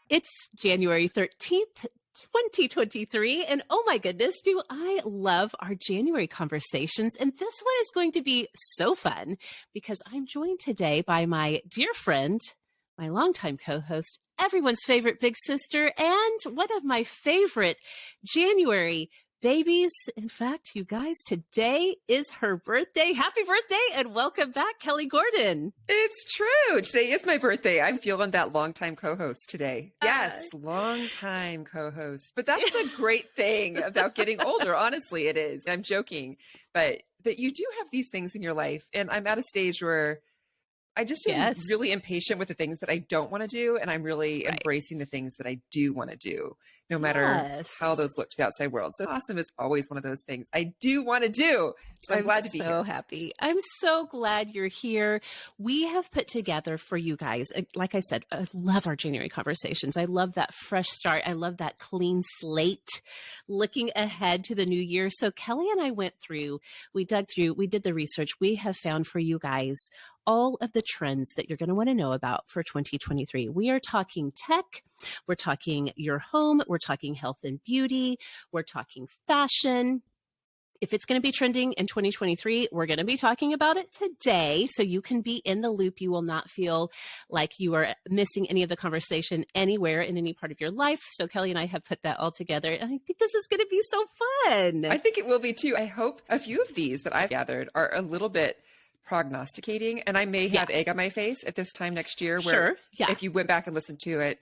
It's January 13th, 2023. And oh my goodness, do I love our January conversations. And this one is going to be so fun because I'm joined today by my dear friend, my longtime co-host, everyone's favorite big sister, and one of my favorite January babies. In fact, you guys, today is her birthday. Happy birthday and welcome back, Kelly Gordon. It's true. Today is my birthday. I'm feeling that longtime co-host today. Yes, longtime co-host. But that's the great thing about getting older. Honestly, it is. I'm joking, but that you do have these things in your life. And I'm at a stage where I just am really impatient with the things that I don't want to do. And I'm really embracing the things that I do want to do, no matter how those look to the outside world. So awesome is always one of those things I do want to do. So I'm glad to be here. I'm so happy. I'm so glad you're here. We have put together for you guys, like I said, I love our January conversations. I love that fresh start. I love that clean slate, looking ahead to the new year. So Kelly and I went through, we dug through, we did the research. We have found for you guys all of the trends that you're going to want to know about for 2023. We are talking tech, we're talking your home, we're talking health and beauty, we're talking fashion. If it's going to be trending in 2023, we're going to be talking about it today, so you can be in the loop. You will not feel like you are missing any of the conversation anywhere in any part of your life. So Kelly and I have put that all together, and I think this is going to be so fun. I think it will be too. I hope a few of these that I've gathered are a little bit prognosticating, and I may have egg on my face at this time next year where if you went back and listened to it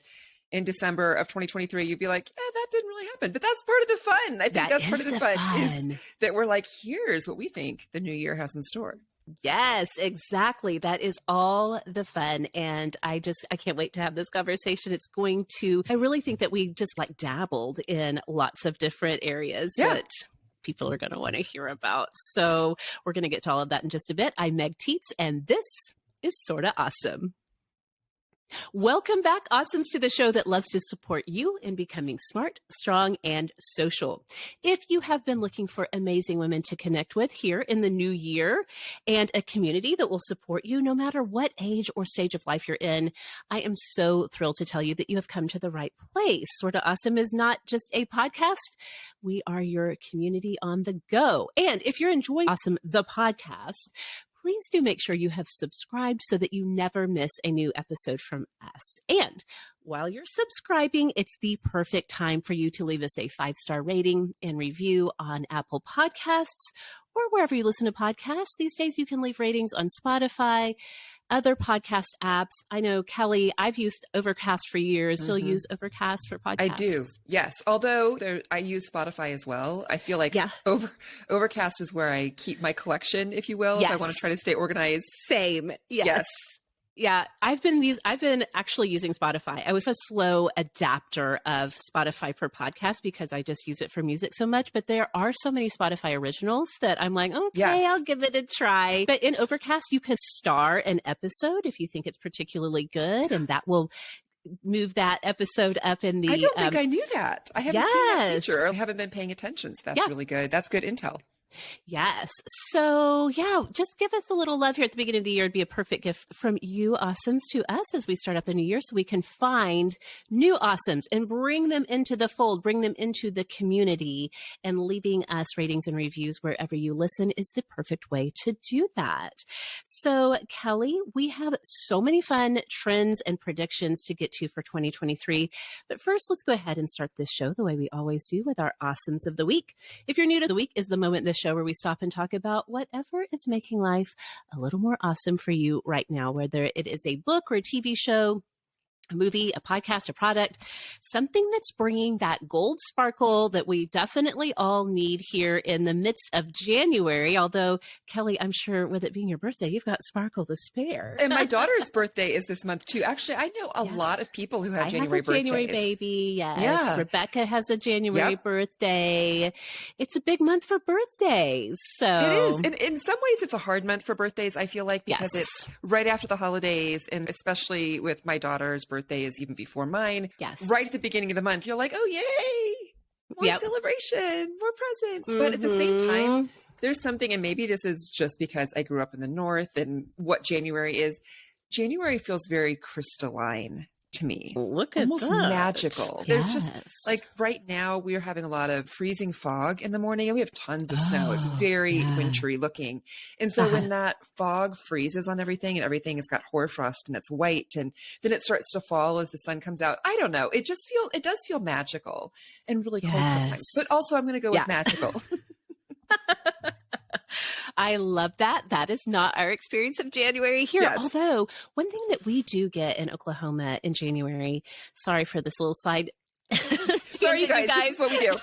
in December of 2023, you'd be like, yeah, that didn't really happen. But that's part of the fun. I think that's part of the fun is that we're like, here's what we think the new year has in store. Yes, exactly. That is all the fun. And I can't wait to have this conversation. I really think that we just like dabbled in lots of different areas that people are going to want to hear about. So we're going to get to all of that in just a bit. I'm Meg Teets, and this is Sorta Awesome. Welcome back, Awesomes, to the show that loves to support you in becoming smart, strong, and social. If you have been looking for amazing women to connect with here in the new year and a community that will support you no matter what age or stage of life you're in, I am so thrilled to tell you that you have come to the right place. Sorta Awesome is not just a podcast. We are your community on the go. And if you're enjoying Awesome, the podcast, please do make sure you have subscribed so that you never miss a new episode from us. And while you're subscribing, it's the perfect time for you to leave us a 5-star rating and review on Apple Podcasts or wherever you listen to podcasts. These days, you can leave ratings on Spotify, other podcast apps. I know, Kelly, I've used Overcast for years. Still use Overcast for podcasts. I do, yes. Although I use Spotify as well. I feel like Overcast is where I keep my collection, if you will, if I want to try to stay organized. Same. Yes. Yeah, I've been actually using Spotify. I was a slow adapter of Spotify for podcast because I just use it for music so much. But there are so many Spotify originals that I'm like, okay, I'll give it a try. But in Overcast, you can star an episode if you think it's particularly good, and that will move that episode up in the... I don't think I knew that. I haven't seen that feature. I haven't been paying attention, so that's really good. That's good intel. Yes. So just give us a little love here at the beginning of the year. It'd be a perfect gift from you Awesomes to us as we start out the new year so we can find new Awesomes and bring them into the fold, bring them into the community, and leaving us ratings and reviews wherever you listen is the perfect way to do that. So Kelly, we have so many fun trends and predictions to get to for 2023. But first, let's go ahead and start this show the way we always do with our Awesomes of the Week. If you're new to the week, is the moment this show where we stop and talk about whatever is making life a little more awesome for you right now, whether it is a book or a TV show, a movie, a podcast, a product, something that's bringing that gold sparkle that we definitely all need here in the midst of January. Although, Kelly, I'm sure with it being your birthday, you've got sparkle to spare. And my daughter's birthday is this month too. Actually, I know a lot of people who have January birthdays. January baby, yes. Yeah. Rebecca has a January birthday. It's a big month for birthdays. So it is. And in some ways, it's a hard month for birthdays, I feel like, because it's right after the holidays, and especially with my daughter's birthday is even before mine. Yes. Right at the beginning of the month, you're like, oh, yay, more celebration, more presents. But at the same time, there's something, and maybe this is just because I grew up in the North and what January is. January feels very crystalline to me. Look at almost that. magical. There's just like right now we're having a lot of freezing fog in the morning and we have tons of snow. It's very wintry looking. And so when that fog freezes on everything and everything has got hoarfrost and it's white and then it starts to fall as the sun comes out. I don't know. It does feel magical and really cold sometimes, but also I'm going to go with magical. I love that. That is not our experience of January here. Yes. Although one thing that we do get in Oklahoma in January, sorry for this little side. Sorry, you guys. This is what we do.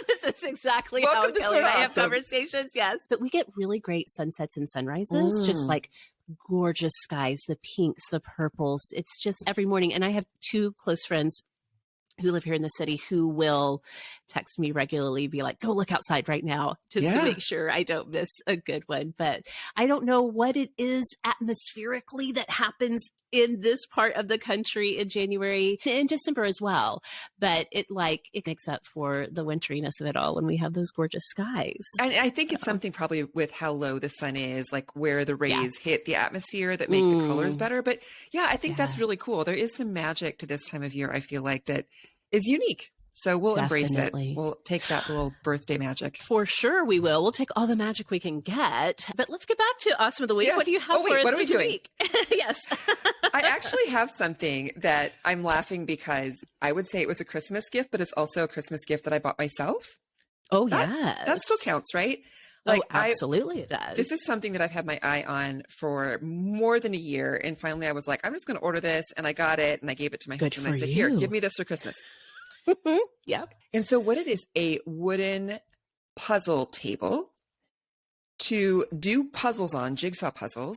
This is exactly Welcome how to Kelly and I Sorta have Awesome. Conversations. Yes. But we get really great sunsets and sunrises, just like gorgeous skies, the pinks, the purples. It's just every morning. And I have two close friends who live here in the city who will text me regularly, be like, go look outside right now just to make sure I don't miss a good one. But I don't know what it is atmospherically that happens in this part of the country in January and December as well. But it makes up for the winteriness of it all when we have those gorgeous skies. And I think it's something probably with how low the sun is, like where the rays hit the atmosphere that make the colors better. But yeah, I think that's really cool. There is some magic to this time of year, I feel like, that is unique. So we'll embrace it. We'll take that little birthday magic. For sure we will. We'll take all the magic we can get. But let's get back to Awesome of the Week. Yes. What do you have for us what are we this doing? week? Yes. I actually have something that I'm laughing because I would say it was a Christmas gift, but it's also a Christmas gift that I bought myself. Oh, yes. That still counts, right? Absolutely it does. This is something that I've had my eye on for more than a year. And finally I was like, I'm just going to order this. And I got it and I gave it to my husband. I said, here, give me this for Christmas. Yep. And so what it is, a wooden puzzle table to do puzzles on, jigsaw puzzles,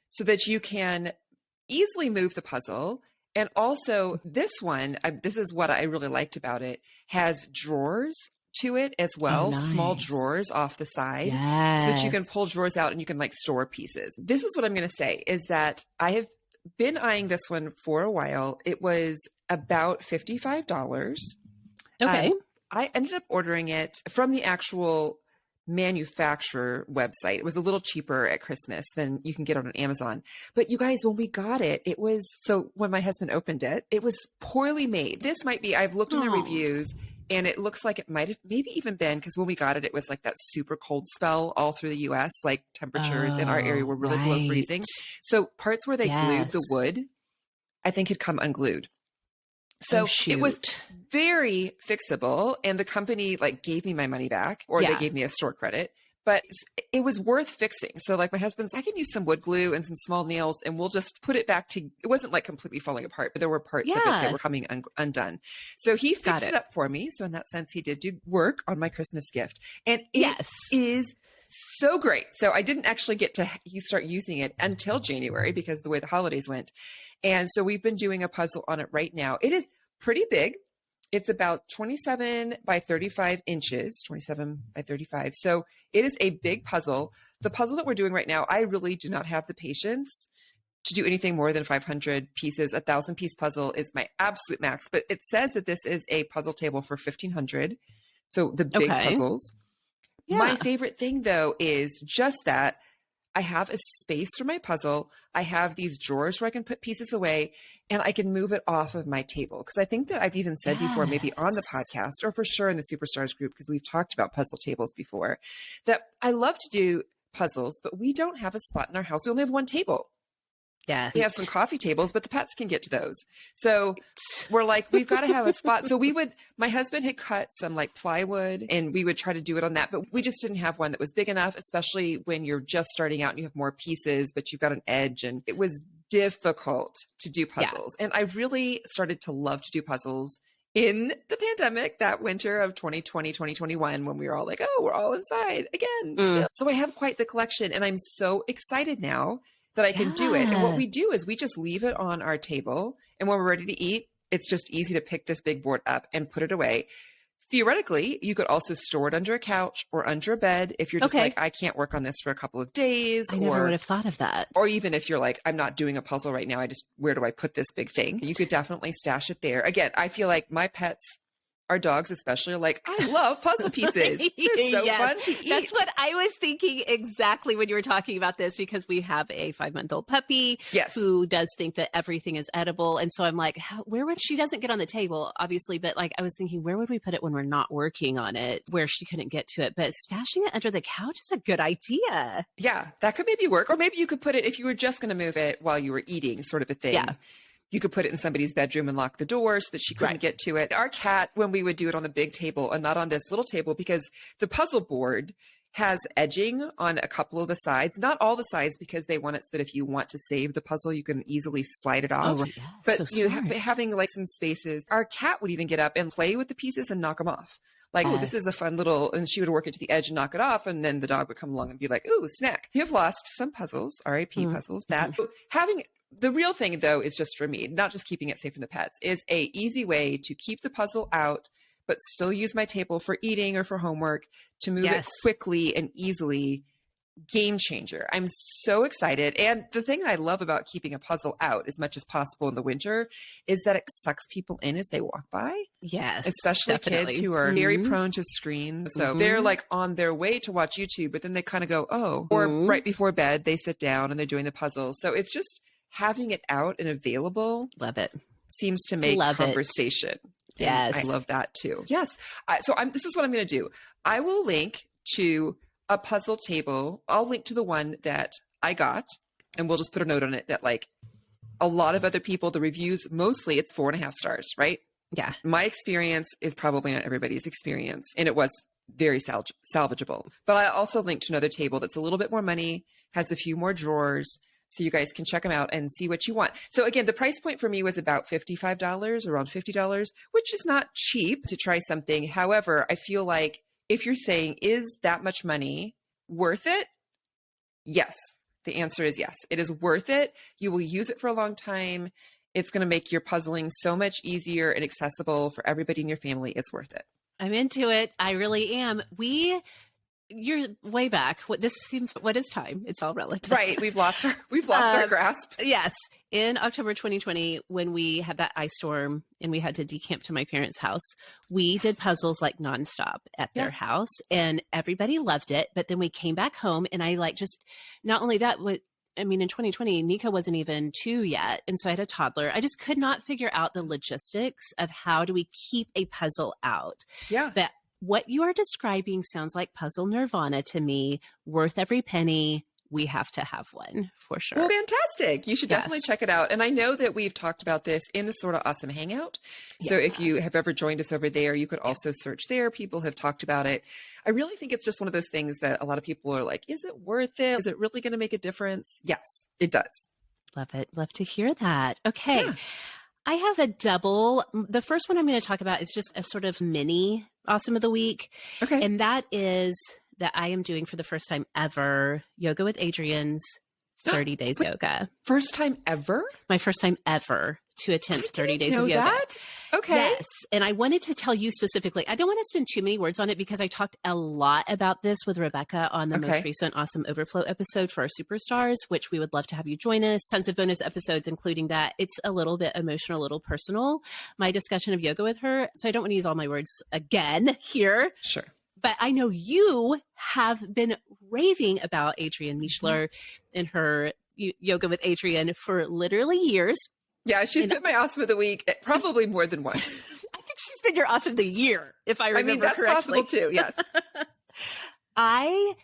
so that you can easily move the puzzle. And also this one, this is what I really liked about it, has drawers to it as well, small drawers off the side, so that you can pull drawers out and you can like store pieces. This is what I'm going to say is that I have been eyeing this one for a while. It was about $55. Okay. I ended up ordering it from the actual manufacturer website. It was a little cheaper at Christmas than you can get on Amazon. But you guys, when we got it, when my husband opened it, it was poorly made. This might be, I've looked in the reviews and it looks like it might have maybe even been, because when we got it, it was like that super cold spell all through the US, like temperatures in our area were really below freezing. So parts where they glued the wood, I think had come unglued. So it was very fixable, and the company like gave me my money back, or they gave me a store credit, but it was worth fixing. So like my husband's, I can use some wood glue and some small nails and we'll just put it back to, it wasn't like completely falling apart, but there were parts of it that were coming undone. So he fixed it up for me. So in that sense, he did do work on my Christmas gift, and it is so great. So I didn't actually get to start using it until January because of the way the holidays went. And so we've been doing a puzzle on it right now. It is pretty big. It's about 27 by 35 inches, 27 by 35. So it is a big puzzle. The puzzle that we're doing right now, I really do not have the patience to do anything more than 500 pieces. 1,000-piece puzzle is my absolute max, but it says that this is a puzzle table for 1,500. So the big puzzles. Yeah. My favorite thing though is just that I have a space for my puzzle. I have these drawers where I can put pieces away and I can move it off of my table. Because I think that I've even said before, maybe on the podcast or for sure in the Superstars group, because we've talked about puzzle tables before, that I love to do puzzles, but we don't have a spot in our house. We only have one table. Yeah. We have some coffee tables, but the pets can get to those. So we're like, we've got to have a spot. So my husband had cut some like plywood and we would try to do it on that, but we just didn't have one that was big enough, especially when you're just starting out and you have more pieces, but you've got an edge, and it was difficult to do puzzles. Yeah. And I really started to love to do puzzles in the pandemic, that winter of 2020, 2021, when we were all like, oh, we're all inside again still. So I have quite the collection, and I'm so excited now that I can do it. And what we do is we just leave it on our table. And when we're ready to eat, it's just easy to pick this big board up and put it away. Theoretically, you could also store it under a couch or under a bed if you're just like, I can't work on this for a couple of days. I never would have thought of that. Or even if you're like, I'm not doing a puzzle right now, where do I put this big thing? You could definitely stash it there. Again, I feel like my pets our dogs especially are like, I love puzzle pieces. They're so fun to eat. That's what I was thinking exactly when you were talking about this, because we have a 5-month-old puppy who does think that everything is edible. And so I'm like, where would she doesn't get on the table, obviously, but like I was thinking, where would we put it when we're not working on it, where she couldn't get to it? But stashing it under the couch is a good idea. Yeah, that could maybe work. Or maybe you could put it, if you were just going to move it while you were eating, sort of a thing. Yeah. You could put it in somebody's bedroom and lock the door so that she couldn't get to it. Our cat, when we would do it on the big table and not on this little table, because the puzzle board has edging on a couple of the sides, not all the sides, because they want it so that if you want to save the puzzle, you can easily slide it off. Oh, yes. But so having like some spaces, our cat would even get up and play with the pieces and knock them off. Like, oh, this is a fun little, and she would work it to the edge and knock it off. And then the dog would come along and be like, ooh, snack. You've lost some puzzles, RIP puzzles. That having the real thing, though, is just for me, not just keeping it safe from the pets, is a easy way to keep the puzzle out, but still use my table for eating or for homework, to move it quickly and easily. Game changer. I'm so excited. And the thing that I love about keeping a puzzle out as much as possible in the winter is that it sucks people in as they walk by. Yes. Especially kids who are very prone to screens. So they're like on their way to watch YouTube, but then they kind of go, oh, or right before bed, they sit down and they're doing the puzzle. So it's just having it out and available. Love it. Seems to make conversation. Yes. I love that too. Yes. This is what I'm going to do. I will link to a puzzle table. I'll link to the one that I got, and we'll just put a note on it that, like, a lot of other people, the reviews, mostly it's 4.5 stars, right? Yeah. My experience is probably not everybody's experience, and it was very salvageable. But I also linked to another table that's a little bit more money, has a few more drawers, so you guys can check them out and see what you want. So again, the price point for me was about $55, around $50, which is not cheap to try something. However, I feel like if you're saying, is that much money worth it? Yes. The answer is yes. It is worth it. You will use it for a long time. It's going to make your puzzling so much easier and accessible for everybody in your family. It's worth it. I'm into it. I really am. You're way back. What is time? It's all relative. Right. We've lost our grasp. Yes. In October 2020, when we had that ice storm and we had to decamp to my parents' house, we did puzzles like nonstop at their house, and everybody loved it. But then we came back home, and I not only that, in 2020, Nico wasn't even 2 yet. And so I had a toddler. I just could not figure out the logistics of how do we keep a puzzle out. Yeah. But what you are describing sounds like puzzle nirvana to me, worth every penny. We have to have one for sure. Well, fantastic. You should definitely check it out. And I know that we've talked about this in the Sorta Awesome Hangout. So if you have ever joined us over there, you could also search there. People have talked about it. I really think it's just one of those things that a lot of people are like, is it worth it? Is it really going to make a difference? Yes, it does. Love it. Love to hear that. Okay. Yeah. I have a double. The first one I'm going to talk about is just a sort of mini awesome of the week. Okay. And that is that I am doing for the first time ever Yoga with Adrienne's 30 days yoga. First time ever? My first time ever to attempt 30 days of yoga. That? Okay. Yes. And I wanted to tell you specifically, I don't want to spend too many words on it because I talked a lot about this with Rebecca on the most recent Awesome Overflow episode for our superstars, which we would love to have you join us. Tons of bonus episodes, including that. It's a little bit emotional, a little personal, my discussion of yoga with her. So I don't want to use all my words again here. Sure. But I know you have been raving about Adrienne Mischler and her Yoga with Adrienne for literally years. Yeah, she's been my awesome of the week probably more than once. I think she's been your awesome of the year, if I remember correctly. That's possible too, yes. I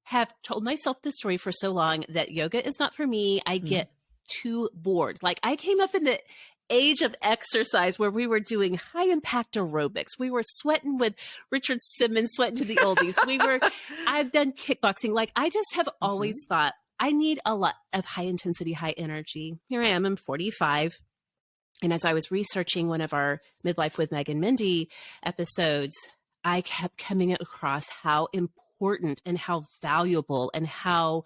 have told myself this story for so long that yoga is not for me. I get too bored. Like, I came up in the age of exercise where we were doing high impact aerobics. We were sweating with Richard Simmons, sweating to the oldies. I've done kickboxing. Like, I just have always thought I need a lot of high intensity, high energy. Here I am, I'm 45. And as I was researching one of our Midlife with Meg and Mindy episodes, I kept coming across how important and how valuable and how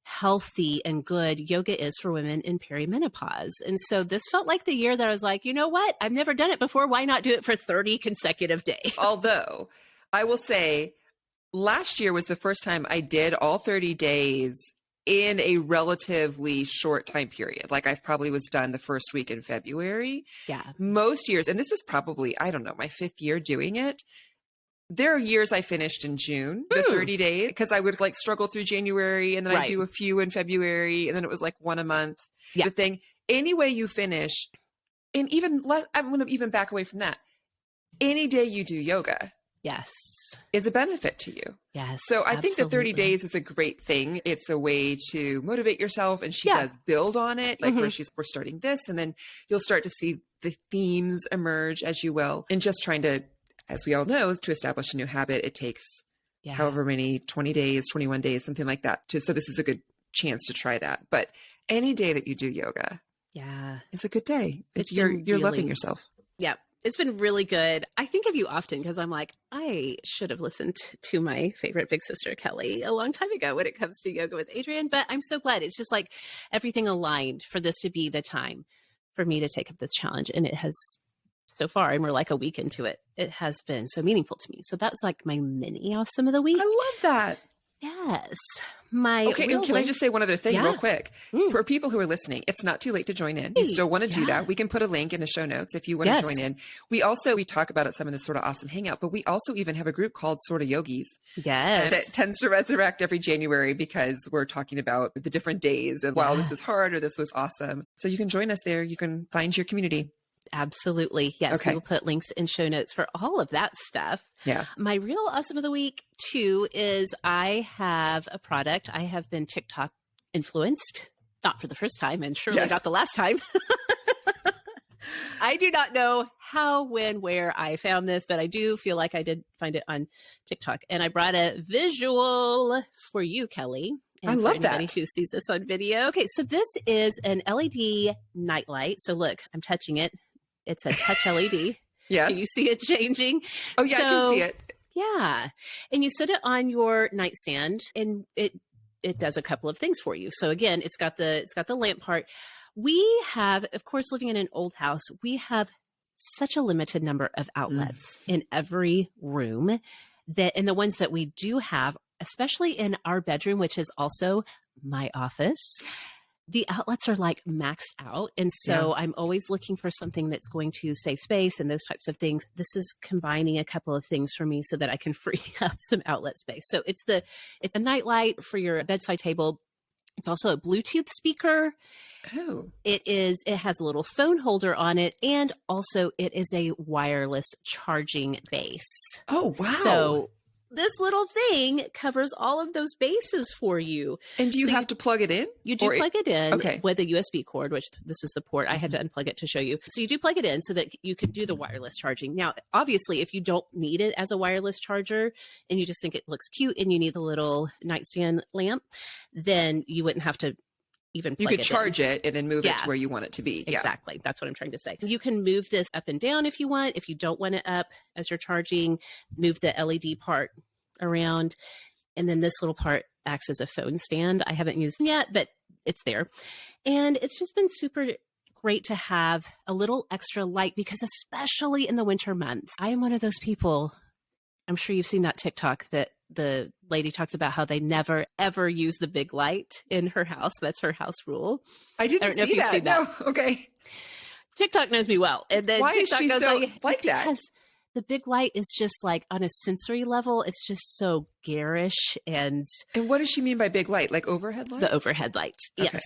healthy and good yoga is for women in perimenopause. And so this felt like the year that I was like, you know what? I've never done it before. Why not do it for 30 consecutive days? Although I will say last year was the first time I did all 30 days in a relatively short time period. Like I've probably was done the first week in February. Yeah. Most years, and this is probably, I don't know, my 5th year doing it. There are years I finished in June, the 30 days, because I would like struggle through January and then I'd do a few in February and then it was like one a month. Yeah. The thing, any way you finish, and even less, I'm going to even back away from that. Any day you do yoga. Yes. Is a benefit to you. Yes. So I think that 30 days is a great thing. It's a way to motivate yourself, and she does build on it. Like we're starting this, and then you'll start to see the themes emerge as you will. And just trying to, as we all know, to establish a new habit, it takes however many, 20 days, 21 days, something like that. So this is a good chance to try that. But any day that you do yoga is a good day. You're loving yourself. Yeah. It's been really good. I think of you often because I'm like, I should have listened to my favorite big sister, Kelly, a long time ago when it comes to yoga with Adrienne. But I'm so glad. It's just like everything aligned for this to be the time for me to take up this challenge. And it has so far, and we're like a week into it, it has been so meaningful to me. So that's like my mini awesome of the week. I love that. Yes. Can I just say one other thing real quick? For people who are listening, it's not too late to join in. You still want to do that. We can put a link in the show notes if you want to join in. We talk about it some in the Sorta Awesome Hangout, but we also even have a group called Sorta Yogis. Yes. That tends to resurrect every January because we're talking about the different days and wow, this was hard or this was awesome. So you can join us there. You can find your community. Absolutely. Yes. Okay. We will put links in show notes for all of that stuff. Yeah. My real awesome of the week too is I have a product. I have been TikTok influenced, not for the first time and surely not the last time. I do not know how, when, where I found this, but I do feel like I did find it on TikTok. And I brought a visual for you, Kelly. And I love that. Anybody who sees this on video. Okay. So this is an LED nightlight. So look, I'm touching it. It's a touch LED. Yes. Can you see it changing? Oh yeah, I can see it. Yeah. And you set it on your nightstand and it does a couple of things for you. So again, it's got the lamp part. We have, of course, living in an old house, we have such a limited number of outlets in every room and the ones that we do have, especially in our bedroom, which is also my office, the outlets are like maxed out. And so I'm always looking for something that's going to save space and those types of things. This is combining a couple of things for me so that I can free up some outlet space. So it's a nightlight for your bedside table. It's also a Bluetooth speaker. Oh. It has a little phone holder on it. And also it is a wireless charging base. Oh, wow. So this little thing covers all of those bases for you. And do you have to plug it in? You do plug it in with a USB cord, which this is the port. I had to unplug it to show you. So you do plug it in so that you can do the wireless charging. Now, obviously, if you don't need it as a wireless charger and you just think it looks cute and you need the little nightstand lamp, then you wouldn't have to even plug it in. You could charge it and then move it to where you want it to be. Exactly. That's what I'm trying to say. You can move this up and down if you want. If you don't want it up as you're charging, move the LED part around. And then this little part acts as a phone stand. I haven't used it yet, but it's there. And it's just been super great to have a little extra light because especially in the winter months, I am one of those people, I'm sure you've seen that TikTok that the lady talks about how they never, ever use the big light in her house. That's her house rule. I don't know if you've seen that. No. Okay. TikTok knows me well. And then why TikTok is she goes so like that? Because the big light is just like on a sensory level. It's just so garish. And what does she mean by big light? Like overhead lights? The overhead lights. Okay. Yes.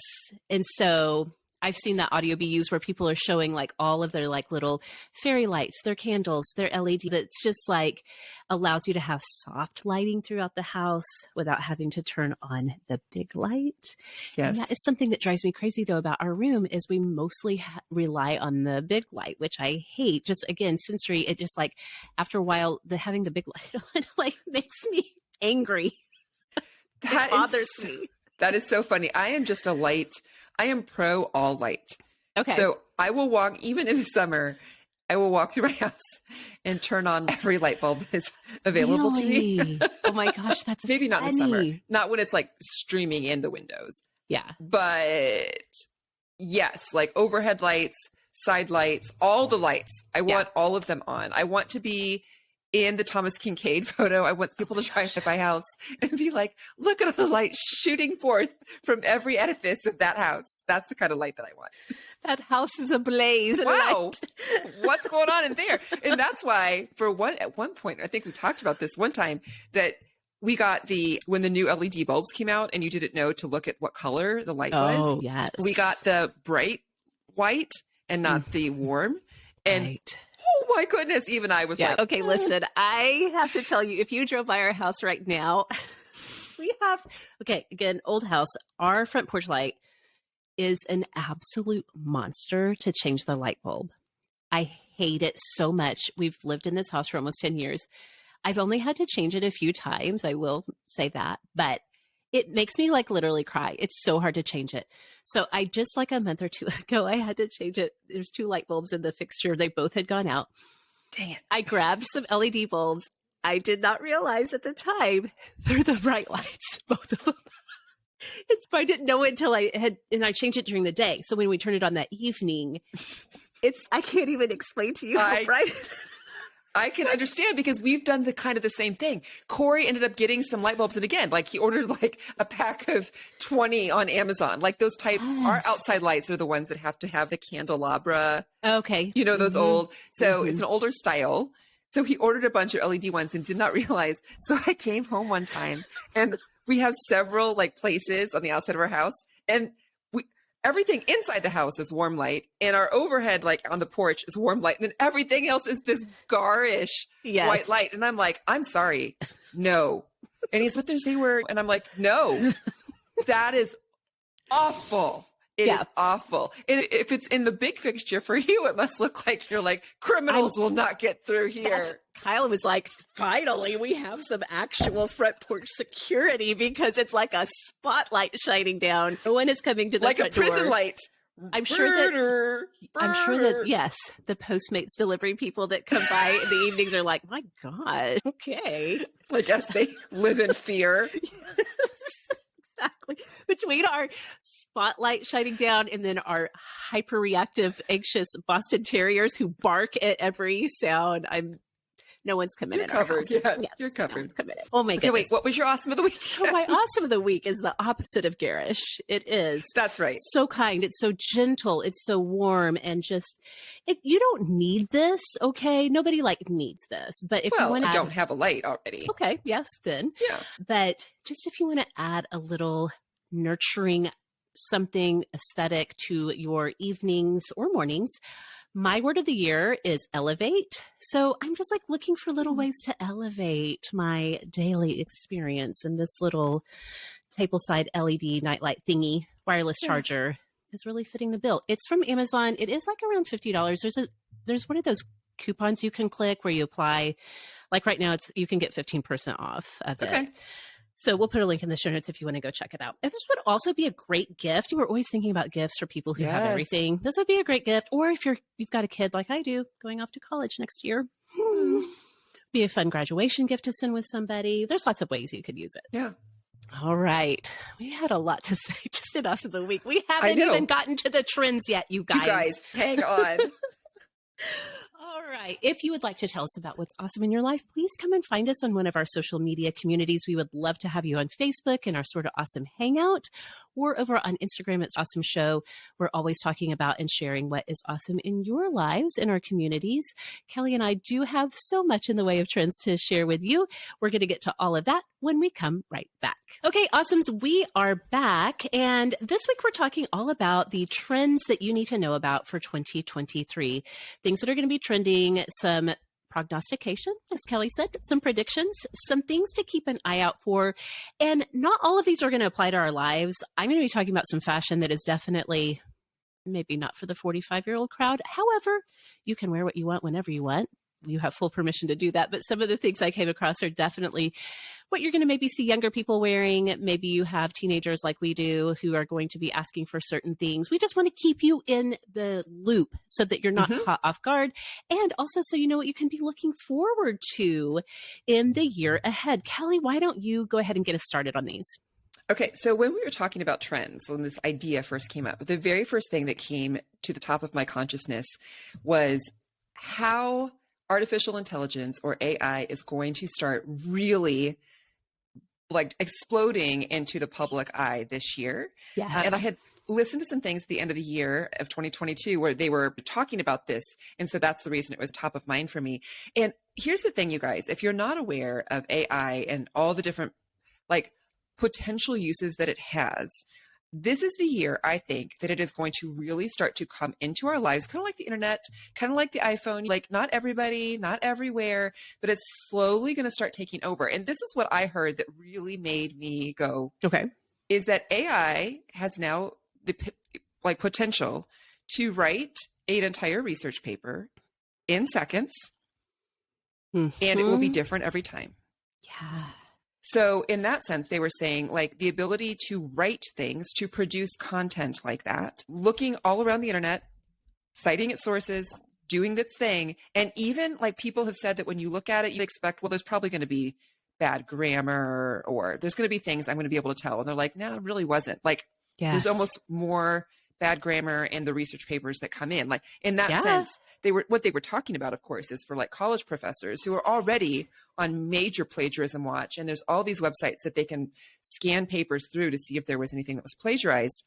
And so I've seen that audio be used where people are showing like all of their like little fairy lights, their candles, their LED. That's just like allows you to have soft lighting throughout the house without having to turn on the big light. Yes. And that is something that drives me crazy though about our room is we mostly rely on the big light, which I hate. Just again, sensory. It just like after a while, having the big light on like makes me angry. That bothers me. That is so funny. I am just I am pro all light. Okay. So I will walk, even in the summer, I will walk through my house and turn on every light bulb that is available to me. Oh my gosh, that's maybe not in the summer. Not when it's like streaming in the windows. Yeah. But yes, like overhead lights, side lights, all the lights. I want all of them on. I want to be in the Thomas Kincaid photo, I want people to drive to my house and be like, look at all the light shooting forth from every edifice of that house. That's the kind of light that I want. That house is ablaze. Wow. What's going on in there? And that's why at one point, I think we talked about this one time, that we got when the new LED bulbs came out and you didn't know to look at what color the light was. Oh, yes. We got the bright white and not the warm. And right. Oh my goodness, even I was like, okay, listen, I have to tell you, if you drove by our house right now, we have, again, old house, our front porch light is an absolute monster to change the light bulb. I hate it so much. We've lived in this house for almost 10 years. I've only had to change it a few times, I will say that, but it makes me like literally cry. It's so hard to change it. So I just like a month or two ago, I had to change it. There's 2 light bulbs in the fixture. They both had gone out. Dang it. I grabbed some LED bulbs. I did not realize at the time they're the bright lights, both of them. I didn't know it until I changed it during the day. So when we turned it on that evening, I can't even explain to you how bright. I can understand because we've done the same thing. Corey ended up getting some light bulbs. And again, like he ordered like a pack of 20 on Amazon, like those type, our outside lights are the ones that have to have the candelabra. Okay. You know, those old, so it's an older style. So he ordered a bunch of LED ones and did not realize. So I came home one time and we have several like places on the outside of our house and everything inside the house is warm light and our overhead, like on the porch, is warm light. And then everything else is this garish white light. And I'm like, I'm sorry. No. And he's, but they were, and I'm like, no, that is awful. It is awful. And if it's in the big fixture for you, it must look like you're like, criminals will not get through here. Kyle was like, finally, we have some actual front porch security because it's like a spotlight shining down. No one is coming to the front door. Like a prison light. I'm sure that, yes, the Postmates delivery people that come by in the evenings are like, my God, okay. I guess they live in fear. Exactly. Between our spotlight shining down and then our hyper-reactive, anxious Boston Terriers who bark at every sound, no one's coming in our house. Yeah, you're covered. No one's coming in. Oh my goodness. Wait, what was your awesome of the week? So my awesome of the week is the opposite of garish. It is. That's right. So kind. It's so gentle. It's so warm and just, you don't need this, okay? Nobody needs this. But if you want to don't have a light already. Okay, yes, then. Yeah. But just if you want to add a little nurturing something aesthetic to your evenings or mornings, my word of the year is elevate. So I'm just like looking for little ways to elevate my daily experience. And this little tableside LED nightlight thingy, wireless charger, is really fitting the bill. It's from Amazon. It is like around $50. There's one of those coupons you can click where you apply. Like right now, you can get 15% off of it. So we'll put a link in the show notes if you want to go check it out. And this would also be a great gift. You were always thinking about gifts for people who have everything. This would be a great gift. Or if you've got a kid like I do going off to college next year, be a fun graduation gift to send with somebody. There's lots of ways you could use it. Yeah. All right. We had a lot to say just in Us of the Week. We haven't even gotten to the trends yet, you guys. You guys, hang on. All right. If you would like to tell us about what's awesome in your life, please come and find us on one of our social media communities. We would love to have you on Facebook in our Sorta Awesome Hangout or over on Instagram. It's Awesome Show. We're always talking about and sharing what is awesome in your lives, in our communities. Kelly and I do have so much in the way of trends to share with you. We're going to get to all of that when we come right back. Okay, Awesomes, we are back. And this week we're talking all about the trends that you need to know about for 2023. Things that are going to be trending, some prognostication, as Kelly said, some predictions, some things to keep an eye out for. And not all of these are going to apply to our lives. I'm going to be talking about some fashion that is definitely maybe not for the 45-year-old crowd. However, you can wear what you want whenever you want. You have full permission to do that. But some of the things I came across are definitely what you're going to maybe see younger people wearing. Maybe you have teenagers like we do who are going to be asking for certain things. We just want to keep you in the loop so that you're not caught off guard. And also so you know what you can be looking forward to in the year ahead. Kelly, why don't you go ahead and get us started on these? Okay, so when we were talking about trends, when this idea first came up, the very first thing that came to the top of my consciousness was how artificial intelligence or AI is going to start really like exploding into the public eye this year. Yes. And I had listened to some things at the end of the year of 2022 where they were talking about this. And so that's the reason it was top of mind for me. And here's the thing, you guys, if you're not aware of AI and all the different like potential uses that it has, this is the year, I think, that it is going to really start to come into our lives, kind of like the internet, kind of like the iPhone, like not everybody, not everywhere, but it's slowly going to start taking over. And this is what I heard that really made me go, okay, is that AI has now the like potential to write an entire research paper in seconds, and it will be different every time. Yeah. So in that sense, they were saying like the ability to write things, to produce content like that, looking all around the internet, citing its sources, doing its thing. And even like people have said that when you look at it, you expect, well, there's probably going to be bad grammar or there's going to be things I'm going to be able to tell. And they're like, no, it really wasn't. Like there's almost more bad grammar in the research papers that come in. Like in that sense, what they were talking about, of course, is for like college professors who are already on major plagiarism watch. And there's all these websites that they can scan papers through to see if there was anything that was plagiarized.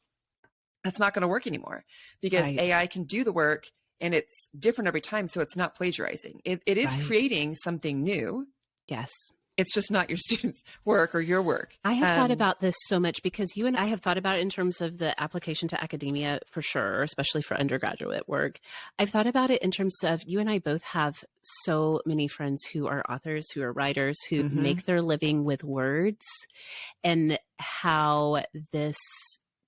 That's not going to work anymore because AI can do the work and it's different every time. So it's not plagiarizing. It is creating something new. Yes. It's just not your students' work or your work. I have thought about this so much because you and I have thought about it in terms of the application to academia for sure, especially for undergraduate work. I've thought about it in terms of you and I both have so many friends who are authors, who are writers, who make their living with words, and how this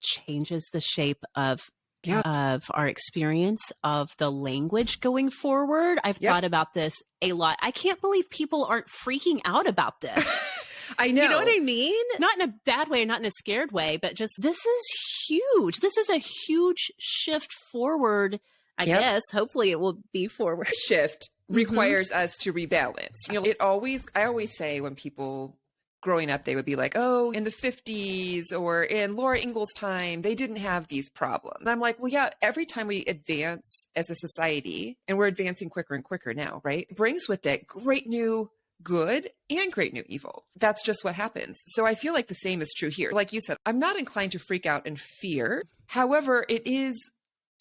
changes the shape of our experience of the language going forward. I've thought about this a lot. I can't believe people aren't freaking out about this. I know. You know what I mean? Not in a bad way, not in a scared way, but just this is huge. This is a huge shift forward. I guess hopefully it will be forward. Shift requires us to rebalance. You know, I always say when people growing up, they would be like, oh, in the 50s or in Laura Ingalls' time, they didn't have these problems. And I'm like, well, yeah, every time we advance as a society, and we're advancing quicker and quicker now, right? It brings with it great new good and great new evil. That's just what happens. So I feel like the same is true here. Like you said, I'm not inclined to freak out and fear. However, it is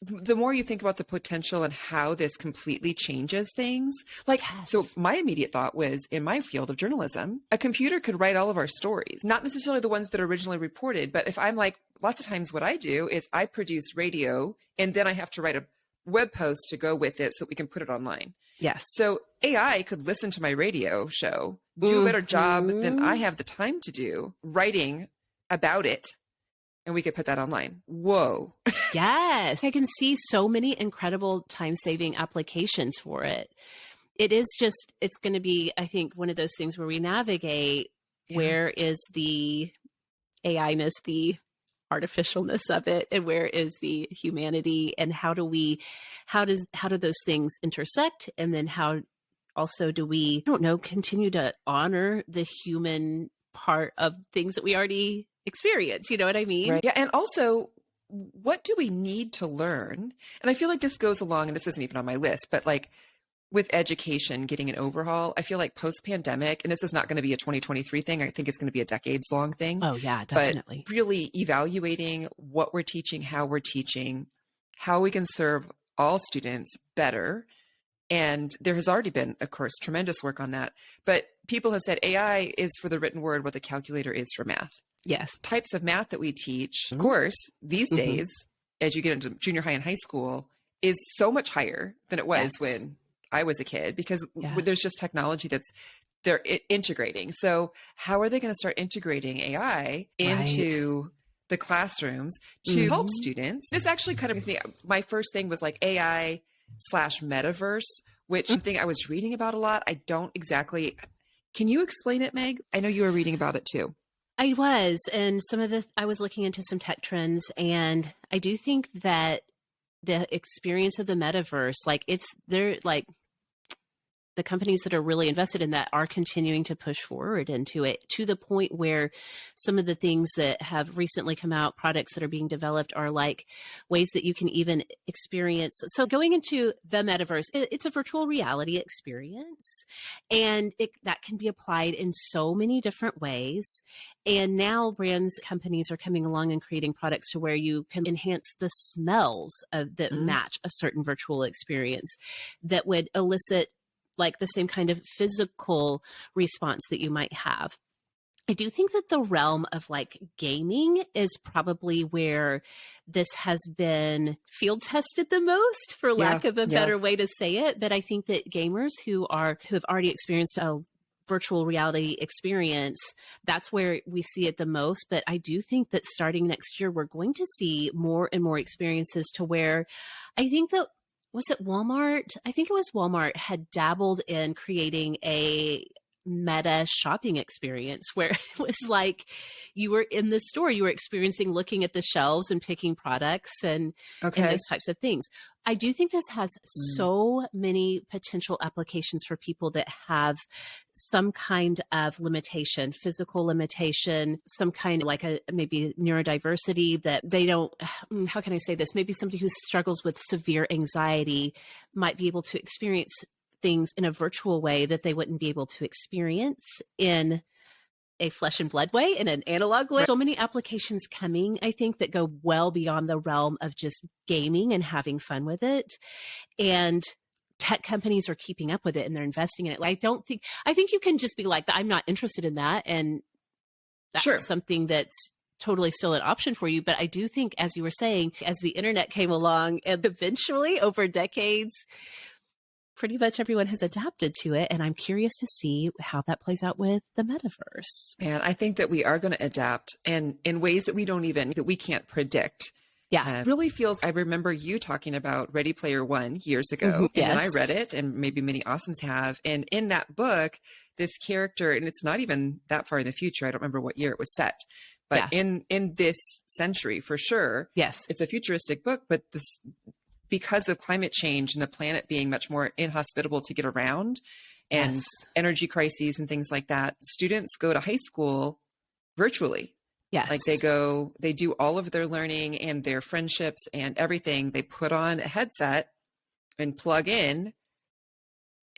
the more you think about the potential and how this completely changes things, like, so my immediate thought was in my field of journalism, a computer could write all of our stories, not necessarily the ones that are originally reported, but if I'm like, lots of times what I do is I produce radio and then I have to write a web post to go with it so we can put it online. Yes. So AI could listen to my radio show, do a better job than I have the time to do writing about it. And we could put that online. Whoa. Yes. I can see so many incredible time-saving applications for it. It is just, it's going to be, I think, one of those things where we navigate where is the AI-ness, the artificialness of it, and where is the humanity, and how do those things intersect? And then how also do we, I don't know, continue to honor the human part of things that we already experience, you know what I mean? Right. Yeah. And also, what do we need to learn? And I feel like this goes along, and this isn't even on my list, but like with education getting an overhaul, I feel like post-pandemic, and this is not going to be a 2023 thing, I think it's going to be a decades-long thing. Oh yeah, definitely. But really evaluating what we're teaching, how we can serve all students better. And there has already been, of course, tremendous work on that. But people have said AI is for the written word what the calculator is for math. Yes. Types of math that we teach, of course, these days, as you get into junior high and high school, is so much higher than it was when I was a kid, because there's just technology they're integrating. So how are they going to start integrating AI into the classrooms to help students? This actually kind of makes me, my first thing was like AI/metaverse, which something I was reading about a lot. I don't exactly, can you explain it, Meg? I know you were reading about it too. I was, and I was looking into some tech trends, and I do think that the experience of the metaverse, like the companies that are really invested in that are continuing to push forward into it, to the point where some of the things that have recently come out, products that are being developed, are like ways that you can even experience. So going into the metaverse, it's a virtual reality experience, and that can be applied in so many different ways. And now brands, companies are coming along and creating products to where you can enhance the smells that match a certain virtual experience, that would elicit like the same kind of physical response that you might have. I do think that the realm of like gaming is probably where this has been field tested the most, for lack of a better way to say it. But I think that gamers who have already experienced a virtual reality experience, that's where we see it the most. But I do think that starting next year, we're going to see more and more experiences to where I think that, was it Walmart? I think it was Walmart had dabbled in creating a meta shopping experience where it was like you were in the store, you were experiencing looking at the shelves and picking products and those types of things. I do think this has so many potential applications for people that have some kind of limitation, physical limitation, some kind of like maybe neurodiversity that they don't, how can I say this? Maybe somebody who struggles with severe anxiety might be able to experience things in a virtual way that they wouldn't be able to experience in a flesh and blood way, in an analog way. So many applications coming, I think, that go well beyond the realm of just gaming and having fun with it. And tech companies are keeping up with it and they're investing in it. I think you can just be like, I'm not interested in that. And that's something that's totally still an option for you. But I do think, as you were saying, as the internet came along and eventually over decades, pretty much everyone has adapted to it. And I'm curious to see how that plays out with the metaverse. And I think that we are going to adapt, and in ways that we can't predict. Yeah. Really feels, I remember you talking about Ready Player One years ago, and then I read it, and maybe many awesomes have. And in that book, this character, and it's not even that far in the future, I don't remember what year it was set, but in this century for sure. Yes. It's a futuristic book, but because of climate change and the planet being much more inhospitable to get around, and energy crises and things like that, students go to high school virtually. Yes. Like they do all of their learning and their friendships and everything. They put on a headset and plug in,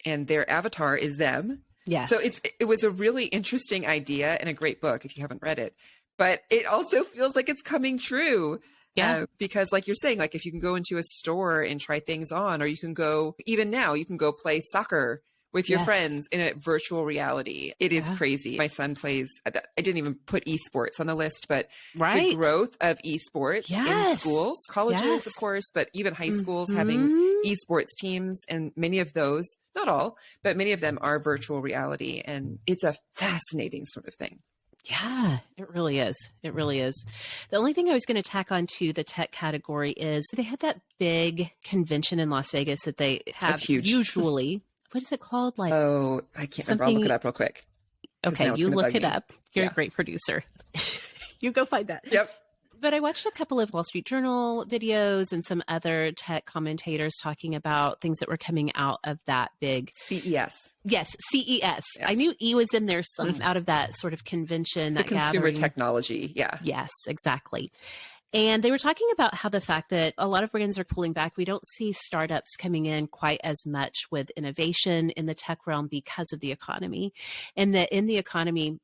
and their avatar is them. Yes. So it was a really interesting idea and a great book if you haven't read it, but it also feels like it's coming true. Yeah. Because like you're saying, like if you can go into a store and try things on, or you can go, even now you can go play soccer with your friends in a virtual reality. It is crazy. My son plays, I didn't even put esports on the list, but the growth of esports in schools, colleges, of course, but even high schools having esports teams, and many of those, not all, but many of them are virtual reality. And it's a fascinating sort of thing. Yeah, it really is. It really is. The only thing I was going to tack on to the tech category is they had that big convention in Las Vegas that they have usually. What is it called? Like, oh, I can't remember. I'll look it up real quick. Okay, you look it up. You're a great producer. You go find that. Yep. But I watched a couple of Wall Street Journal videos and some other tech commentators talking about things that were coming out of that big CES. Yes, CES. Yes. I knew E was in there some out of that sort of convention. The that consumer gathering. Technology. Yeah. Yes, exactly. And they were talking about how the fact that a lot of brands are pulling back. We don't see startups coming in quite as much with innovation in the tech realm because of the economy. And that in the economy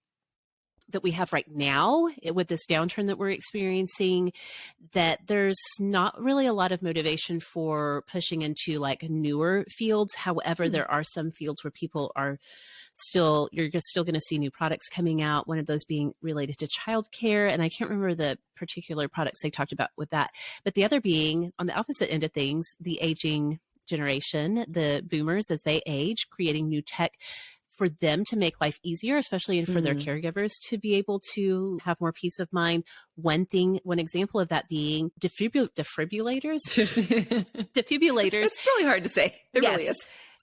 that we have right now, with this downturn that we're experiencing, that there's not really a lot of motivation for pushing into like newer fields. However, there are some fields where people are you're still going to see new products coming out. One of those being related to childcare. And I can't remember the particular products they talked about with that. But the other being on the opposite end of things, the aging generation, the boomers as they age, creating new tech for them to make life easier, especially for their caregivers to be able to have more peace of mind. One example of that being defibrillators. Defibrillators. It's really hard to say. It really is.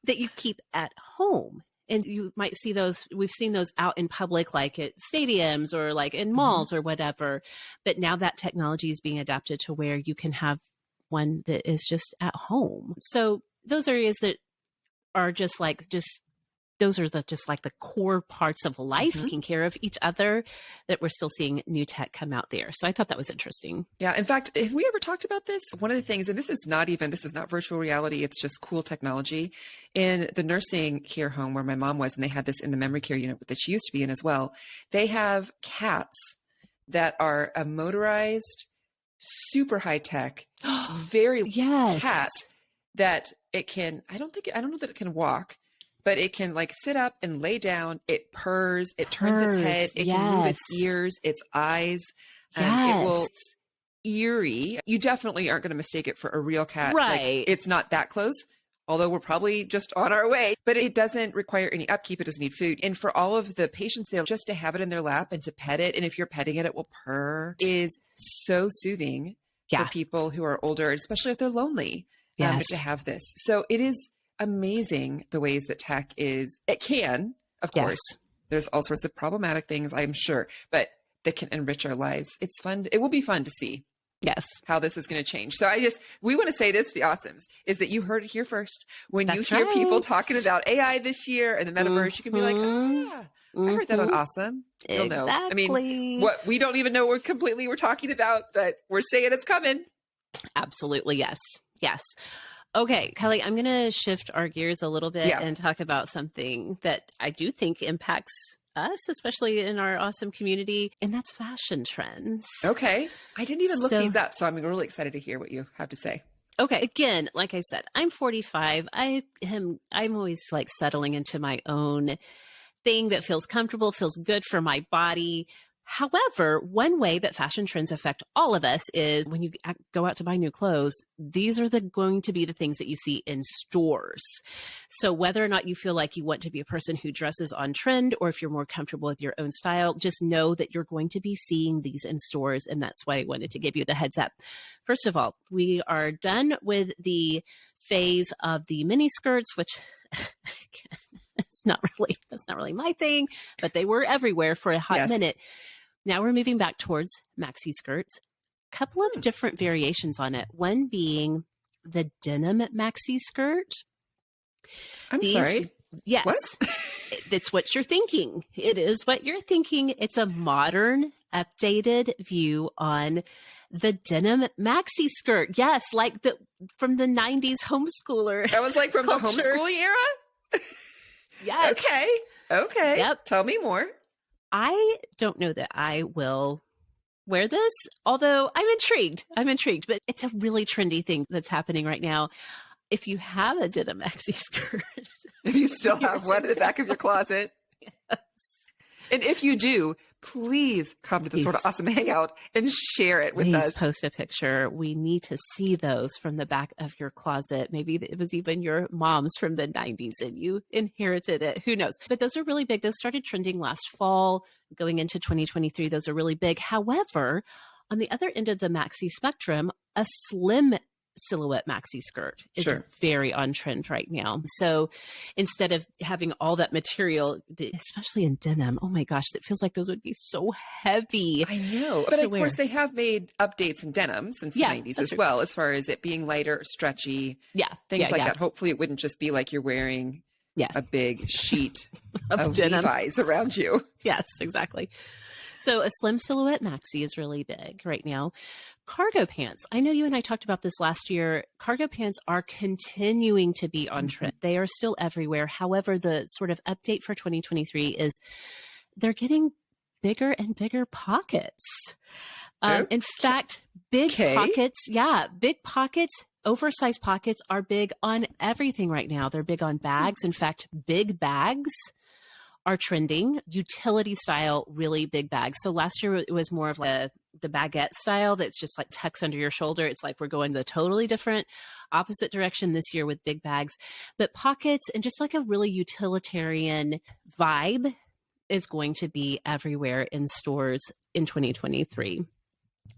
That you keep at home. And you might see those, we've seen those out in public, like at stadiums or like in malls or whatever. But now that technology is being adapted to where you can have one that is just at home. So those areas that are just those are just like the core parts of life, taking care of each other, that we're still seeing new tech come out there. So I thought that was interesting. Yeah. In fact, have we ever talked about this? One of the things, and this is not virtual reality, it's just cool technology. In the nursing care home where my mom was, and they had this in the memory care unit that she used to be in as well, they have cats that are a motorized, super high tech, very cat that it can, I don't know that it can walk, but it can like sit up and lay down. It purrs, it turns its head, it can move its ears, its eyes. It will, it's eerie. You definitely aren't going to mistake it for a real cat. Right. Like, it's not that close, although we're probably just on our way, but it doesn't require any upkeep. It doesn't need food. And for all of the patients there, just to have it in their lap and to pet it, and if you're petting it, it will purr, is so soothing for people who are older, especially if they're lonely, to have this. So it is amazing the ways that tech is, it can, of course, there's all sorts of problematic things, I'm sure, but that can enrich our lives. It's fun. It will be fun to see how this is going to change. So we want to say this, the awesomes, is that you heard it here first. When you hear people talking about AI this year and the metaverse, you can be like, I heard that on Awesome. You'll know. I mean, what we don't even know we're talking about, but we're saying it's coming. Absolutely. Yes. Yes. Okay, Kelly, I'm going to shift our gears a little bit and talk about something that I do think impacts us, especially in our awesome community, and that's fashion trends. Okay. I didn't even look these up, so I'm really excited to hear what you have to say. Okay. Again, like I said, I'm 45. I'm always like settling into my own thing that feels comfortable, feels good for my body. However, one way that fashion trends affect all of us is when you go out to buy new clothes, these are going to be the things that you see in stores. So whether or not you feel like you want to be a person who dresses on trend, or if you're more comfortable with your own style, just know that you're going to be seeing these in stores. And that's why I wanted to give you the heads up. First of all, we are done with the phase of the mini skirts, which that's not really my thing, but they were everywhere for a hot minute. Now we're moving back towards maxi skirts. A couple of different variations on it. One being the denim maxi skirt. I'm sorry. Yes. What? It's what you're thinking. It is what you're thinking. It's a modern, updated view on the denim maxi skirt. Yes, like from the 90s homeschooler. That was like from culture. The homeschooling era? Yes. Okay. Yep. Tell me more. I don't know that I will wear this, although I'm intrigued, but it's a really trendy thing that's happening right now. If you have a denim maxi skirt. If you still have one in the back of your closet. Yes. And if you do, please come to the Sorta Awesome Hangout and share it with us. Post a picture. We need to see those from the back of your closet. Maybe it was even your mom's from the 90s and you inherited it. Who knows? But those are really big. Those started trending last fall, going into 2023. Those are really big. However, on the other end of the maxi spectrum, a slim silhouette maxi skirt is very on trend right now. So instead of having all that material, especially in denim, oh my gosh, it feels like those would be so heavy. I know. But of course they have made updates in denim since the 90s as well, as far as it being lighter, stretchy, things like that. Hopefully it wouldn't just be like you're wearing a big sheet of Levi's around you. Yes, exactly. So a slim silhouette maxi is really big right now. Cargo pants. I know you and I talked about this last year. Cargo pants are continuing to be on trend. They are still everywhere. However, the sort of update for 2023 is they're getting bigger and bigger pockets. In fact, big pockets, oversized pockets are big on everything right now. They're big on bags. In fact, big bags are trending. Utility style, really big bags. So last year it was more of like the baguette style that's just like tucks under your shoulder. It's like we're going the totally different opposite direction this year with big bags. But pockets and just like a really utilitarian vibe is going to be everywhere in stores in 2023.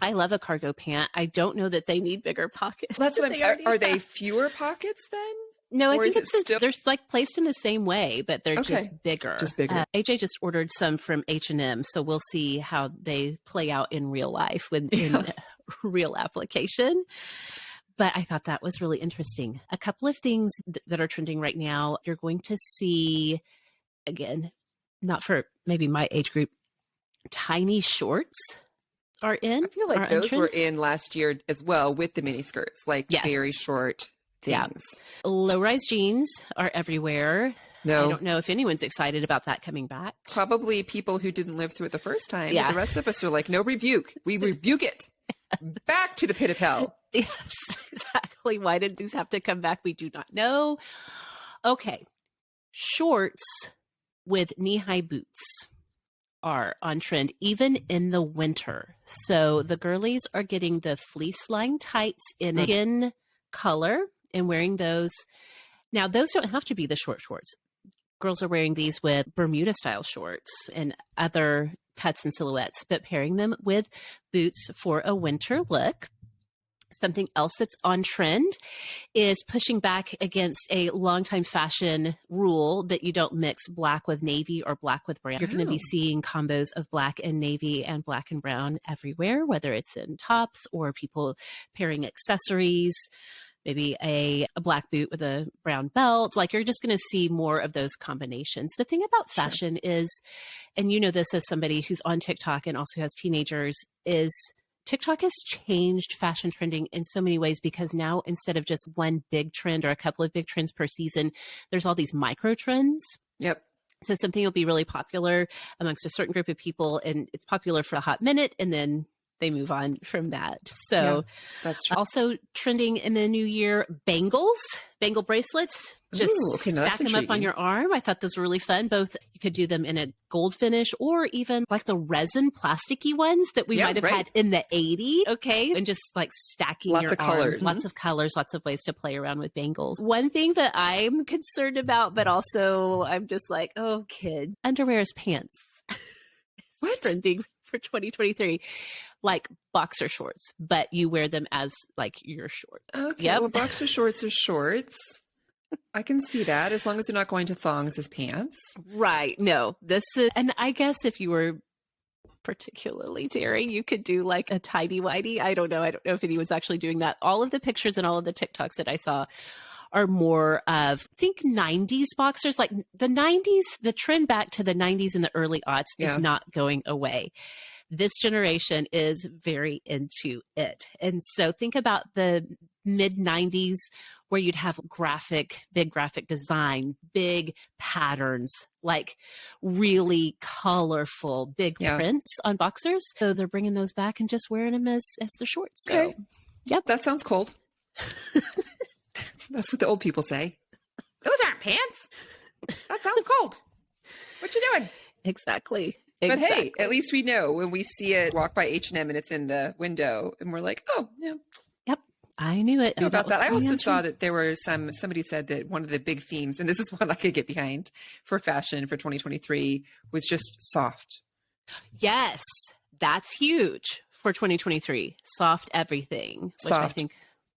I love a cargo pant. I don't know that they need bigger pockets. That's what are they fewer pockets then? No, I think they're like placed in the same way, but they're just bigger. AJ just ordered some from H&M, so we'll see how they play out in real life in real application. But I thought that was really interesting. A couple of things that are trending right now, you're going to see, again, not for maybe my age group, tiny shorts are in. I feel like those were in last year as well with the mini skirts, like very short things. Yeah. Low-rise jeans are everywhere. No. I don't know if anyone's excited about that coming back. Probably people who didn't live through it the first time. Yeah. But the rest of us are like, no rebuke. We rebuke it. Back to the pit of hell. Yes, exactly. Why did these have to come back? We do not know. Okay. Shorts with knee-high boots are on trend even in the winter. So the girlies are getting the fleece-lined tights in skin color and wearing those. Now, those don't have to be the short shorts. Girls are wearing these with Bermuda-style shorts and other cuts and silhouettes, but pairing them with boots for a winter look. Something else that's on trend is pushing back against a longtime fashion rule that you don't mix black with navy or black with brown. You're going to be seeing combos of black and navy and black and brown everywhere, whether it's in tops or people pairing accessories, maybe a black boot with a brown belt. Like, you're just going to see more of those combinations. The thing about fashion is, and you know this as somebody who's on TikTok and also has teenagers, is TikTok has changed fashion trending in so many ways, because now instead of just one big trend or a couple of big trends per season, there's all these micro trends. Yep. So something will be really popular amongst a certain group of people, and it's popular for a hot minute, and then they move on from that. So that's true. Also trending in the new year, bangle bracelets. Just stack them up on your arm. I thought those were really fun. Both, you could do them in a gold finish or even like the resin plasticky ones that we might have had in the 80s. Okay. And just like stacking lots your of arm. colors. Lots of colors, lots of ways to play around with bangles. One thing that I'm concerned about, but also I'm just like, oh, kids, underwear as pants. What? Trending for 2023. Like boxer shorts, but you wear them as like your short. Okay. Well, boxer shorts are shorts. I can see that, as long as you're not going to thongs as pants. Right. No, this is, and I guess if you were particularly daring, you could do like a tidy-whitey. I don't know if anyone's actually doing that. All of the pictures and all of the TikToks that I saw are more of, I think, 90s boxers. Like the 90s, the trend back to the 90s and the early aughts is not going away. This generation is very into it. And so think about the mid 90s where you'd have big graphic design, big patterns, like really colorful, big prints on boxers. So they're bringing those back and just wearing them as the shorts. So, yep. That sounds cold. That's what the old people say. Those aren't pants. That sounds cold. What you doing? Exactly. But hey, at least we know when we see it walk by H&M and it's in the window and we're like, oh, yeah. Yep. I knew it. About that. I also saw that there were somebody said that one of the big themes, and this is one I could get behind for fashion for 2023, was just soft. Yes. That's huge for 2023. Soft everything. Soft. I think.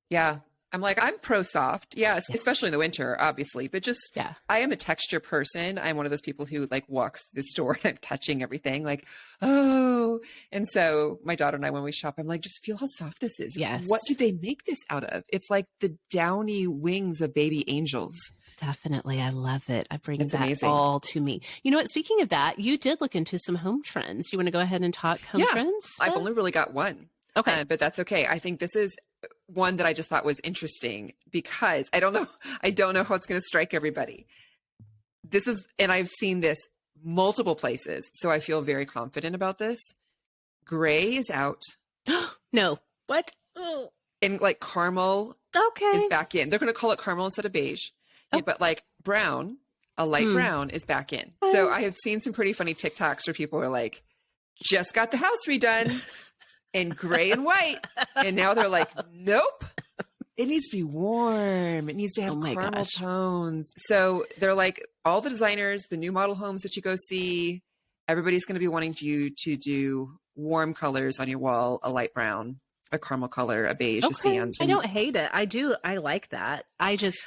Yeah. I'm like, I'm pro soft. Yes, especially in the winter, obviously. But just, I am a texture person. I'm one of those people who like walks through the store and I'm touching everything like, oh. And so my daughter and I, when we shop, I'm like, just feel how soft this is. Yes. What did they make this out of? It's like the downy wings of baby angels. Definitely. I love it. I bring that amazing. All to me. You know what? Speaking of that, you did look into some home trends. You want to go ahead and talk home trends? I've only really got one. Okay. But that's okay. I think this is one that I just thought was interesting because I don't know how it's going to strike everybody. This is, and I've seen this multiple places, so I feel very confident about this. Gray is out. No. What? Ugh. And like caramel is back in. They're going to call it caramel instead of beige. Yeah, but like brown, a light brown is back in. So I have seen some pretty funny TikToks where people are like, just got the house redone. In gray and white. And now they're like, nope. It needs to be warm. It needs to have caramel tones. So they're like, all the designers, the new model homes that you go see, everybody's going to be wanting you to do warm colors on your wall, a light brown, a caramel color, a beige, a sand. I don't hate it. I like that.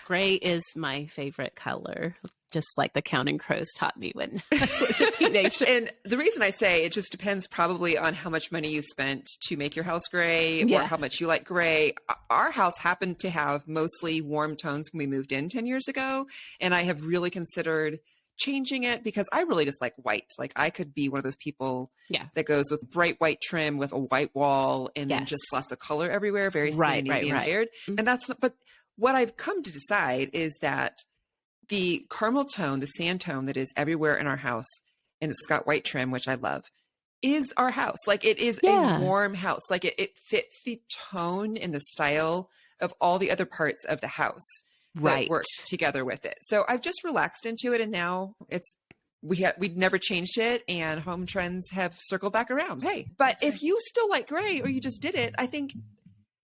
Gray is my favorite color. just like the Counting Crows taught me when I was a teenager. And the reason I say it just depends probably on how much money you spent to make your house gray or how much you like gray. Our house happened to have mostly warm tones when we moved in 10 years ago. And I have really considered changing it because I really just like white. Like I could be one of those people that goes with bright white trim with a white wall and then just lots of color everywhere, very Scandinavian inspired. And that's not, but what I've come to decide is that the caramel tone, the sand tone that is everywhere in our house, and it's got white trim, which I love, is our house. Like it is a warm house. Like it fits the tone and the style of all the other parts of the house that work together with it. So I've just relaxed into it, and now we'd never changed it, and home trends have circled back around. Hey, but if you still like gray or you just did it, I think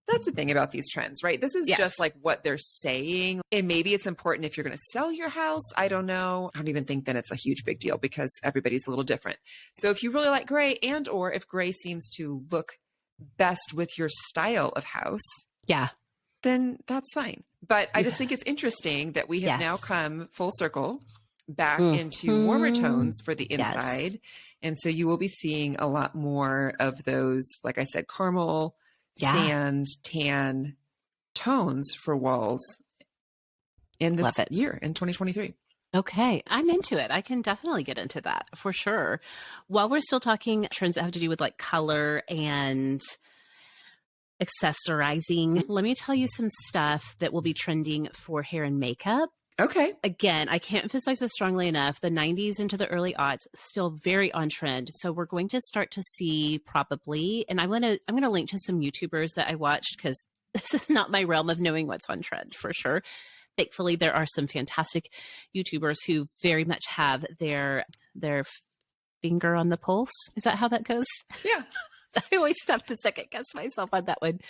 that's the thing about these trends, right? This is just like what they're saying. And maybe it's important if you're going to sell your house. I don't know. I don't even think that it's a huge big deal because everybody's a little different. So if you really like gray and or if gray seems to look best with your style of house, then that's fine. But I just think it's interesting that we have now come full circle back into warmer tones for the inside. And so you will be seeing a lot more of those, like I said, caramel, sand, tan tones for walls in this year, in 2023. Okay, I'm into it. I can definitely get into that for sure. While we're still talking trends that have to do with like color and accessorizing, let me tell you some stuff that will be trending for hair and makeup. Okay. Again, I can't emphasize this strongly enough. The 90s into the early aughts, still very on trend. So we're going to start to see probably, and I'm going to link to some YouTubers that I watched because this is not my realm of knowing what's on trend for sure. Thankfully, there are some fantastic YouTubers who very much have their finger on the pulse. Is that how that goes? Yeah. I always have to second guess myself on that one.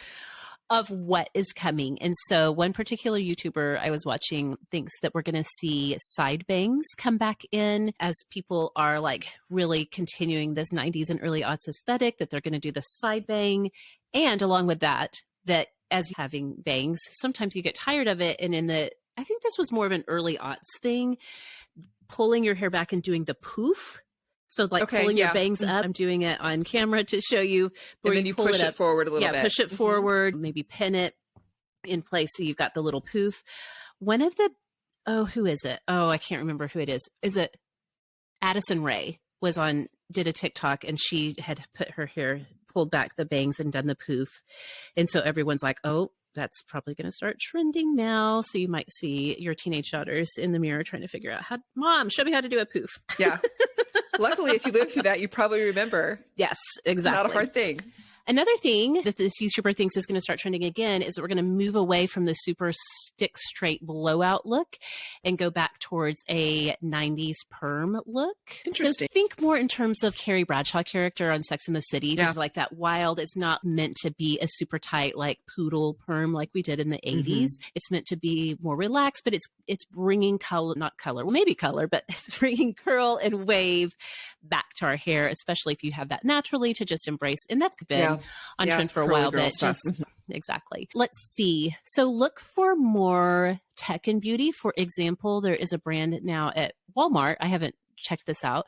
Of what is coming. And so one particular YouTuber I was watching thinks that we're going to see side bangs come back in as people are like really continuing this 90s and early aughts aesthetic, that they're going to do the side bang. And along with that as having bangs, sometimes you get tired of it. And I think this was more of an early aughts thing, pulling your hair back and doing the poof. So like pulling your bangs up. I'm doing it on camera to show you. And then you push it forward a little bit. Yeah, push it forward, maybe pin it in place so you've got the little poof. One of the, who is it? Oh, I can't remember who it is. Is it Addison Rae did a TikTok and she had put her hair, pulled back the bangs and done the poof. And so everyone's like, oh, that's probably going to start trending now. So you might see your teenage daughters in the mirror trying to figure out Mom, show me how to do a poof. Yeah. Luckily, if you lived through that, you probably remember. Yes, exactly. Not a hard thing. Another thing that this YouTuber thinks is going to start trending again is that we're going to move away from the super stick straight blowout look and go back towards a 90s perm look. Interesting. So think more in terms of Carrie Bradshaw character on Sex and the City, just like that wild. It's not meant to be a super tight like poodle perm like we did in the 80s. It's meant to be more relaxed, but it's bringing color, not color, well maybe color, but it's bringing curl and wave back to our hair, especially if you have that naturally to just embrace. And that's been on trend for a while, but exactly. Let's see. So look for more tech and beauty. For example, there is a brand now at Walmart. I haven't checked this out,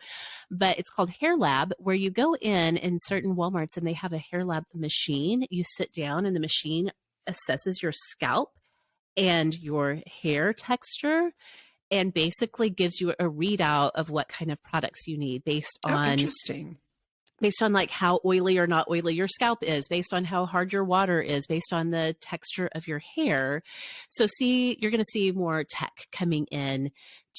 but it's called Hair Lab, where you go in certain Walmarts and they have a Hair Lab machine. You sit down and the machine assesses your scalp and your hair texture and basically gives you a readout of what kind of products you need based on like how oily or not oily your scalp is, based on how hard your water is, based on the texture of your hair. So you're going to see more tech coming in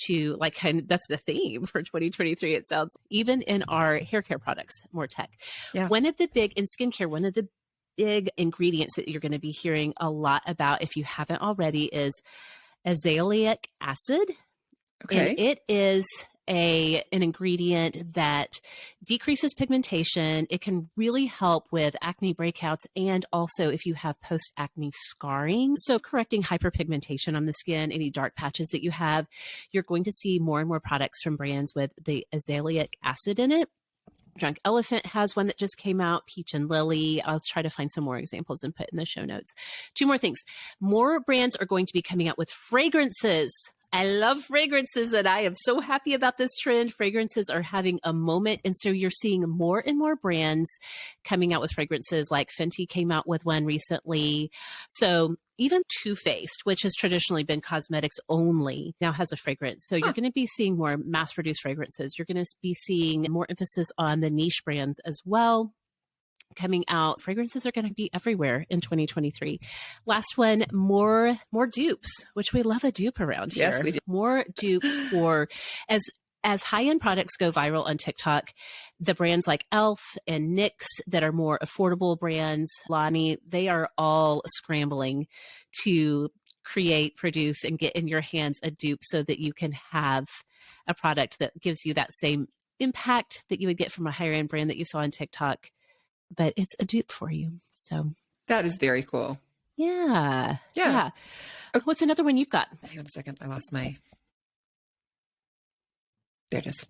to like, that's the theme for 2023. It sounds, even in our hair care products, more tech. Yeah. One of the big ingredients that you're going to be hearing a lot about, if you haven't already, is azelaic acid. Okay. And it is an ingredient that decreases pigmentation. It can really help with acne breakouts and also if you have post-acne scarring. So correcting hyperpigmentation on the skin, any dark patches that you have, you're going to see more and more products from brands with the azelaic acid in it. Drunk Elephant has one that just came out, Peach and Lily. I'll try to find some more examples and put in the show notes. Two more things. More brands are going to be coming out with fragrances. I love fragrances, and I am so happy about this trend. Fragrances are having a moment. And so you're seeing more and more brands coming out with fragrances, like Fenty came out with one recently. So even Too Faced, which has traditionally been cosmetics only, now has a fragrance. So you're going to be seeing more mass-produced fragrances. You're going to be seeing more emphasis on the niche brands as well coming out. Fragrances are going to be everywhere in 2023. Last one, more dupes, which we love a dupe around here. Yes, we do. More dupes for as high-end products go viral on TikTok, the brands like e.l.f. and NYX that are more affordable brands, Lonnie, they are all scrambling to create, produce, and get in your hands a dupe so that you can have a product that gives you that same impact that you would get from a higher-end brand that you saw on TikTok, but it's a dupe for you. So that is very cool. Yeah. Okay. What's another one you've got? Hang on a second. I lost my... There it is.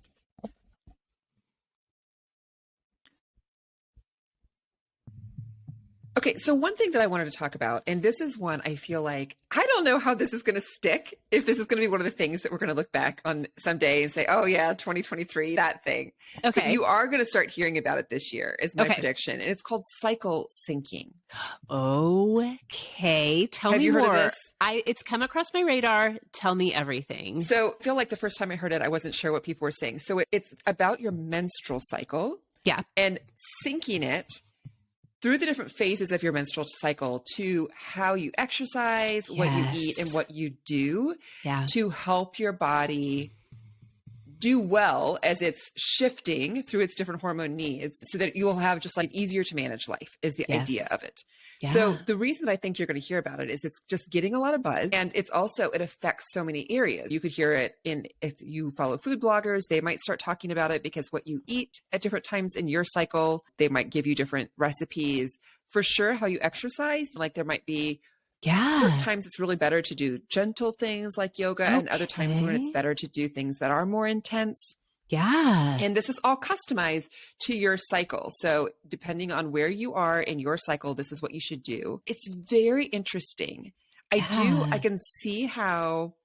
Okay, so one thing that I wanted to talk about, and this is one I feel like, I don't know how this is going to stick, if this is going to be one of the things that we're going to look back on someday and say, oh yeah, 2023, that thing. Okay. But you are going to start hearing about it this year, is my prediction. And it's called cycle syncing. Okay. Tell me more. Have you heard of this? It's come across my radar. Tell me everything. So I feel like the first time I heard it, I wasn't sure what people were saying. So it's about your menstrual cycle. Yeah. And syncing it through the different phases of your menstrual cycle to how you exercise, what you eat, and what you do to help your body do well as it's shifting through its different hormone needs so that you will have just like easier to manage life is the idea of it. Yeah. So the reason that I think you're going to hear about it is it's just getting a lot of buzz, and it's also, it affects so many areas. You could hear it if you follow food bloggers, they might start talking about it because what you eat at different times in your cycle, they might give you different recipes. For sure, how you exercise, like there might be certain times it's really better to do gentle things like yoga and other times when it's better to do things that are more intense. Yeah. And this is all customized to your cycle. So depending on where you are in your cycle, this is what you should do. It's very interesting. I can see how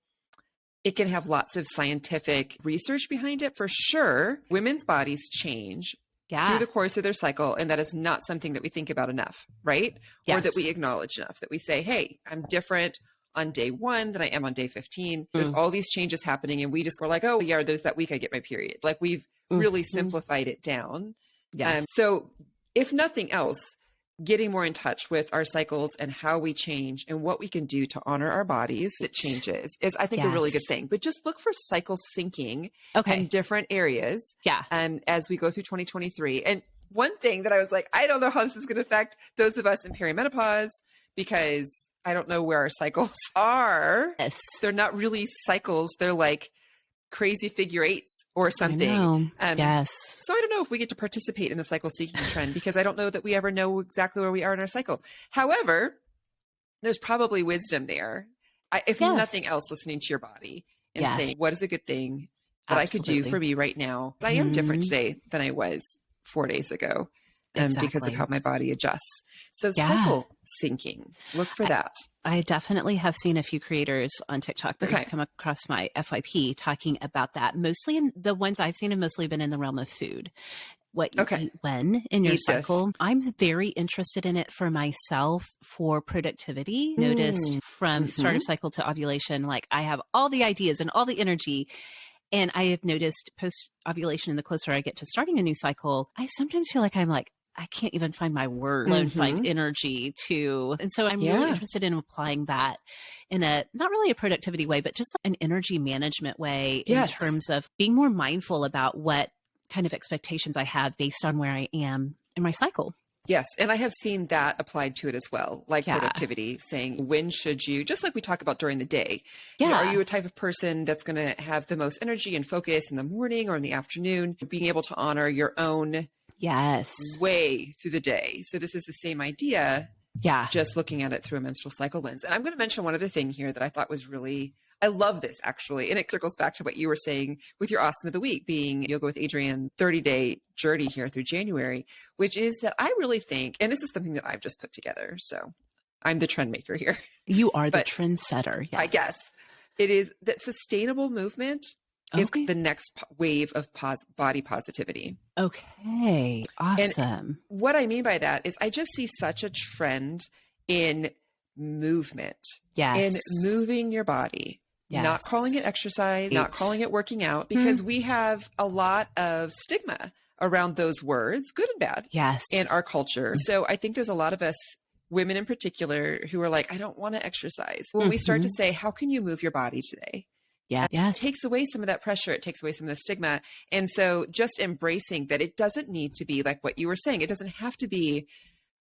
it can have lots of scientific research behind it for sure. Women's bodies change through the course of their cycle. And that is not something that we think about enough, right? Yes. Or that we acknowledge enough, that we say, hey, I'm different on day 1 than I am on day 15. There's all these changes happening. And we're like, oh yeah, there's that week I get my period. Like we've really simplified it down. Yes. So if nothing else, getting more in touch with our cycles and how we change and what we can do to honor our bodies that changes is, I think, a really good thing. But just look for cycle syncing in different areas as we go through 2023. And one thing that I was like, I don't know how this is going to affect those of us in perimenopause, because I don't know where our cycles are. Yes. They're not really cycles. They're like crazy figure eights or something. Yes. So I don't know if we get to participate in the cycle seeking trend, because I don't know that we ever know exactly where we are in our cycle. However, there's probably wisdom there. If nothing else, listening to your body and saying, what is a good thing that I could do for me right now? I am different today than I was 4 days ago. Because of how my body adjusts. So cycle syncing, look for that. I definitely have seen a few creators on TikTok that have come across my FYP talking about that. Mostly the ones I've seen have mostly been in the realm of food. What you eat when in your cycle. I'm very interested in it for myself for productivity. Noticed from start of cycle to ovulation, like I have all the ideas and all the energy. And I have noticed post ovulation, and the closer I get to starting a new cycle, I sometimes feel like I can't even find my words and find energy to. And so I'm really interested in applying that in a, not really a productivity way, but just an energy management way in terms of being more mindful about what kind of expectations I have based on where I am in my cycle. Yes. And I have seen that applied to it as well, like productivity, saying, when should you, just like we talk about during the day, are you a type of person that's going to have the most energy and focus in the morning or in the afternoon? Being able to honor your own way through the day. So this is the same idea, just looking at it through a menstrual cycle lens. And I'm going to mention one other thing here that I thought was really, I love this actually. And it circles back to what you were saying with your Awesome of the Week being Yoga with Adrienne 30-day journey here through January, which is that I really think, and this is something that I've just put together. So I'm the trend maker here. You are the trendsetter. Yes. I guess. It is that sustainable movement is Okay. the next wave of body positivity. Okay. Awesome. And what I mean by that is I just see such a trend in movement, in moving your body, not calling it exercise, not calling it working out, because we have a lot of stigma around those words, good and bad, in our culture. So I think there's a lot of us, women in particular, who are like, I don't want to exercise. When we start to say, how can you move your body today? It takes away some of that pressure. It takes away some of the stigma. And so just embracing that it doesn't need to be like what you were saying. It doesn't have to be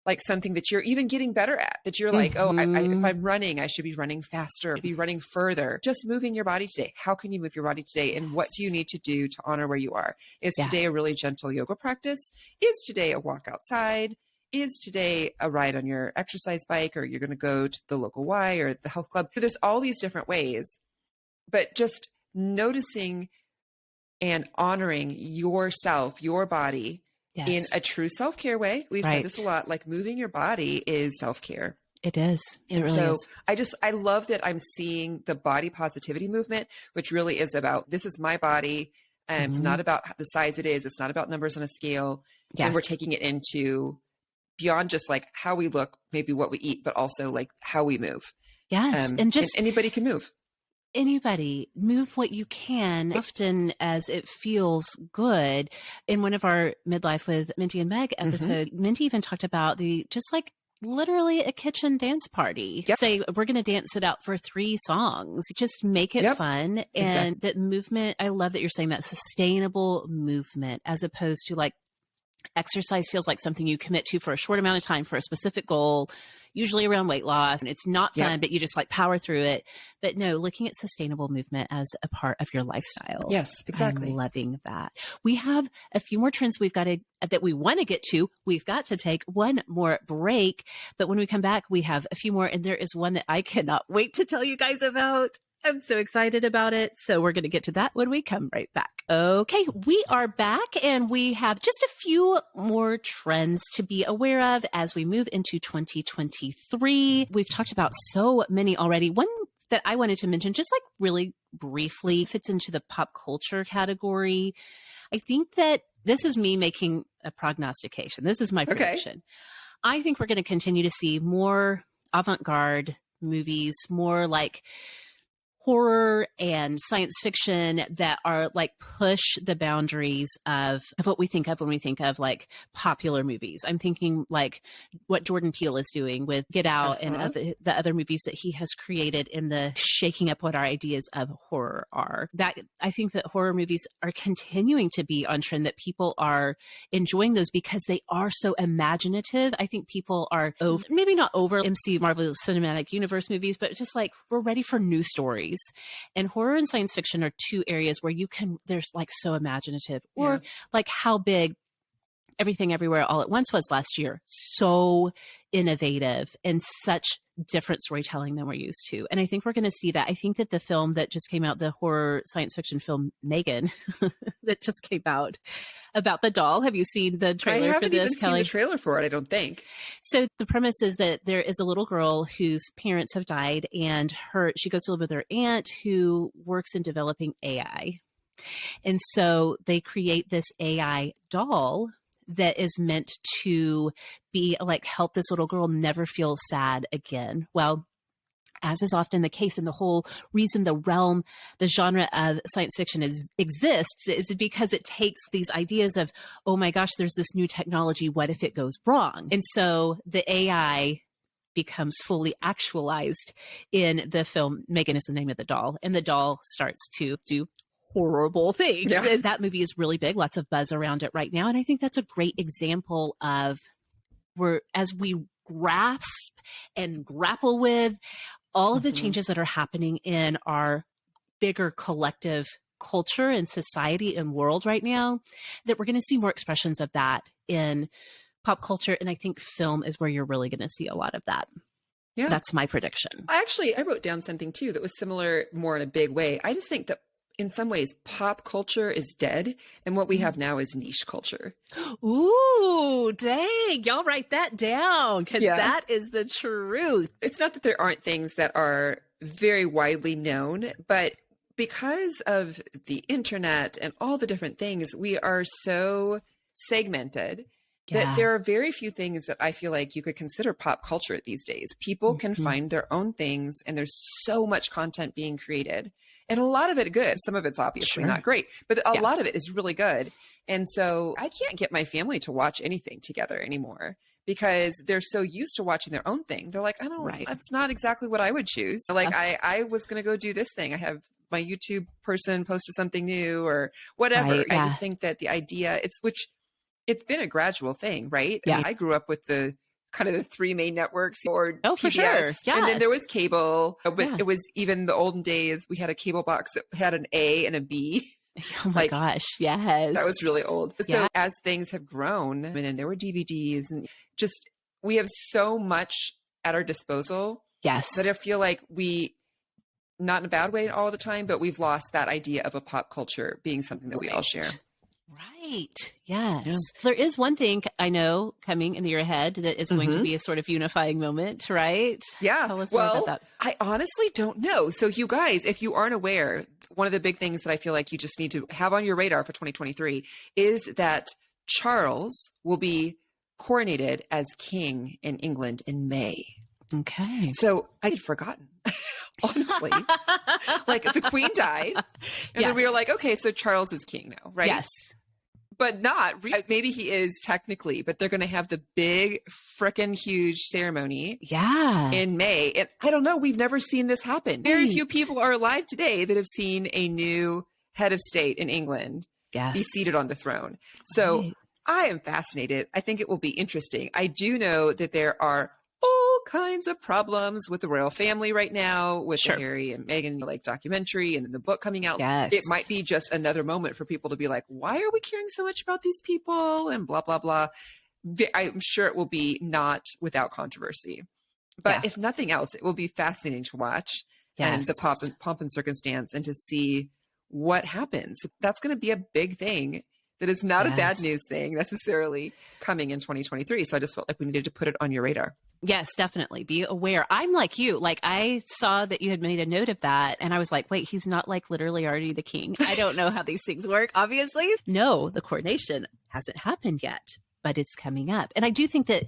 like something that you're even getting better at, that you're like, oh, if I'm running, I should be running faster, be running further. Just moving your body today. How can you move your body today? And what do you need to do to honor where you are? Is today a really gentle yoga practice? Is today a walk outside? Is today a ride on your exercise bike, or you're going to go to the local Y or the health club? So there's all these different ways, but just noticing and honoring yourself, your body in a true self-care way. We've said this a lot, like moving your body is self-care. It is. It really is. I love that I'm seeing the body positivity movement, which really is about, this is my body. And it's not about the size it is. It's not about numbers on a scale. And we're taking it into beyond just like how we look, maybe what we eat, but also like how we move. And just anybody can move. Anybody move what you can, often as it feels good. In one of our midlife with Minty and Meg episode, Minty even talked about just like literally a kitchen dance party. Say, we're going to dance it out for 3 songs. Just make it fun. And that movement, I love that you're saying that sustainable movement, as opposed to like exercise feels like something you commit to for a short amount of time for a specific goal, usually around weight loss. And it's not fun, but you just like power through it. But no, looking at sustainable movement as a part of your lifestyle. Yes, exactly. I'm loving that. We have a few more trends that we want to get to. We've got to take one more break. But when we come back, we have a few more. And there is one that I cannot wait to tell you guys about. I'm so excited about it. So we're going to get to that when we come right back. Okay, we are back and we have just a few more trends to be aware of as we move into 2023. We've talked about so many already. One that I wanted to mention, just like really briefly, fits into the pop culture category. I think that this is me making a prognostication. This is my prediction. I think we're going to continue to see more avant-garde movies, more like horror and science fiction that are like push the boundaries of what we think of when we think of like popular movies. I'm thinking like what Jordan Peele is doing with Get Out and the other movies that he has created in the shaking up what our ideas of horror are. That I think that horror movies are continuing to be on trend, that people are enjoying those because they are so imaginative. I think people are maybe not over MCU Marvel Cinematic Universe movies, but just like we're ready for new stories. And horror and science fiction are 2 areas where there's like so imaginative, or like how big Everything Everywhere All at Once was last year. So innovative and such different storytelling than we're used to. And I think we're going to see that. I think that the film that just came out, the horror science fiction film Megan, that just came out about the doll. Have you seen the trailer for this, Kelly? I haven't even seen the trailer for it, I don't think. So the premise is that there is a little girl whose parents have died, and she goes to live with her aunt who works in developing AI. And so they create this AI doll that is meant to be like, help this little girl never feel sad again. Well, as is often the case, and the whole reason the genre of science fiction exists is because it takes these ideas of, oh my gosh, there's this new technology. What if it goes wrong? And so the AI becomes fully actualized in the film. Megan is the name of the doll, and the doll starts to do horrible things. Yeah. That movie is really big. Lots of buzz around it right now. And I think that's a great example of as we grasp and grapple with all of the changes that are happening in our bigger collective culture and society and world right now, that we're going to see more expressions of that in pop culture. And I think film is where you're really going to see a lot of that. Yeah. That's my prediction. I wrote down something too that was similar, more in a big way. I just think that in some ways, pop culture is dead, and what we have now is niche culture. Ooh, dang. Y'all write that down, because that is the truth. It's not that there aren't things that are very widely known, but because of the internet and all the different things, we are so segmented that there are very few things that I feel like you could consider pop culture these days. People can find their own things, and there's so much content being created, and a lot of it good. Some of it's obviously not great, but a lot of it is really good. And so I can't get my family to watch anything together anymore because they're so used to watching their own thing. They're like, I don't, that's not exactly what I would choose. Like I was going to go do this thing. I have my YouTube person posted something new or whatever. I just think that the idea it's been a gradual thing, right? I mean, I grew up with the kind of the three main networks or PBS, for sure. And then there was cable, but it was even the olden days. We had a cable box that had an A and a B. Oh my gosh, yes. That was really old. So as things have grown, and then there were DVDs and just, we have so much at our disposal. Yes. That I feel like not in a bad way all the time, but we've lost that idea of a pop culture being something that we all share. Right. Yes. Yeah. There is one thing I know coming in the year ahead that is going to be a sort of unifying moment, right? Yeah. Tell us more about that. I honestly don't know. So you guys, if you aren't aware, one of the big things that I feel like you just need to have on your radar for 2023 is that Charles will be coronated as king in England in May. Okay. So I had forgotten, honestly. Like the Queen died. And then we were like, okay, so Charles is king now, right? Yes. But not, maybe he is technically, but they're going to have the big frickin' huge ceremony in May. And I don't know, we've never seen this happen. Very few people are alive today that have seen a new head of state in England be seated on the throne. So I am fascinated. I think it will be interesting. I do know that there are all kinds of problems with the royal family right now, with the Harry and Meghan documentary and then the book coming out. It might be just another moment for people to be like, why are we caring so much about these people and blah, blah, blah. I'm sure it will be not without controversy. But if nothing else, it will be fascinating to watch and the pomp and circumstance and to see what happens. That's going to be a big thing. That is not a bad news thing necessarily coming in 2023. So I just felt like we needed to put it on your radar. Yes, definitely. Be aware. I'm like you. Like I saw that you had made a note of that. And I was like, wait, he's not like literally already the king. I don't know how these things work, obviously. No, the coronation hasn't happened yet, but it's coming up. And I do think that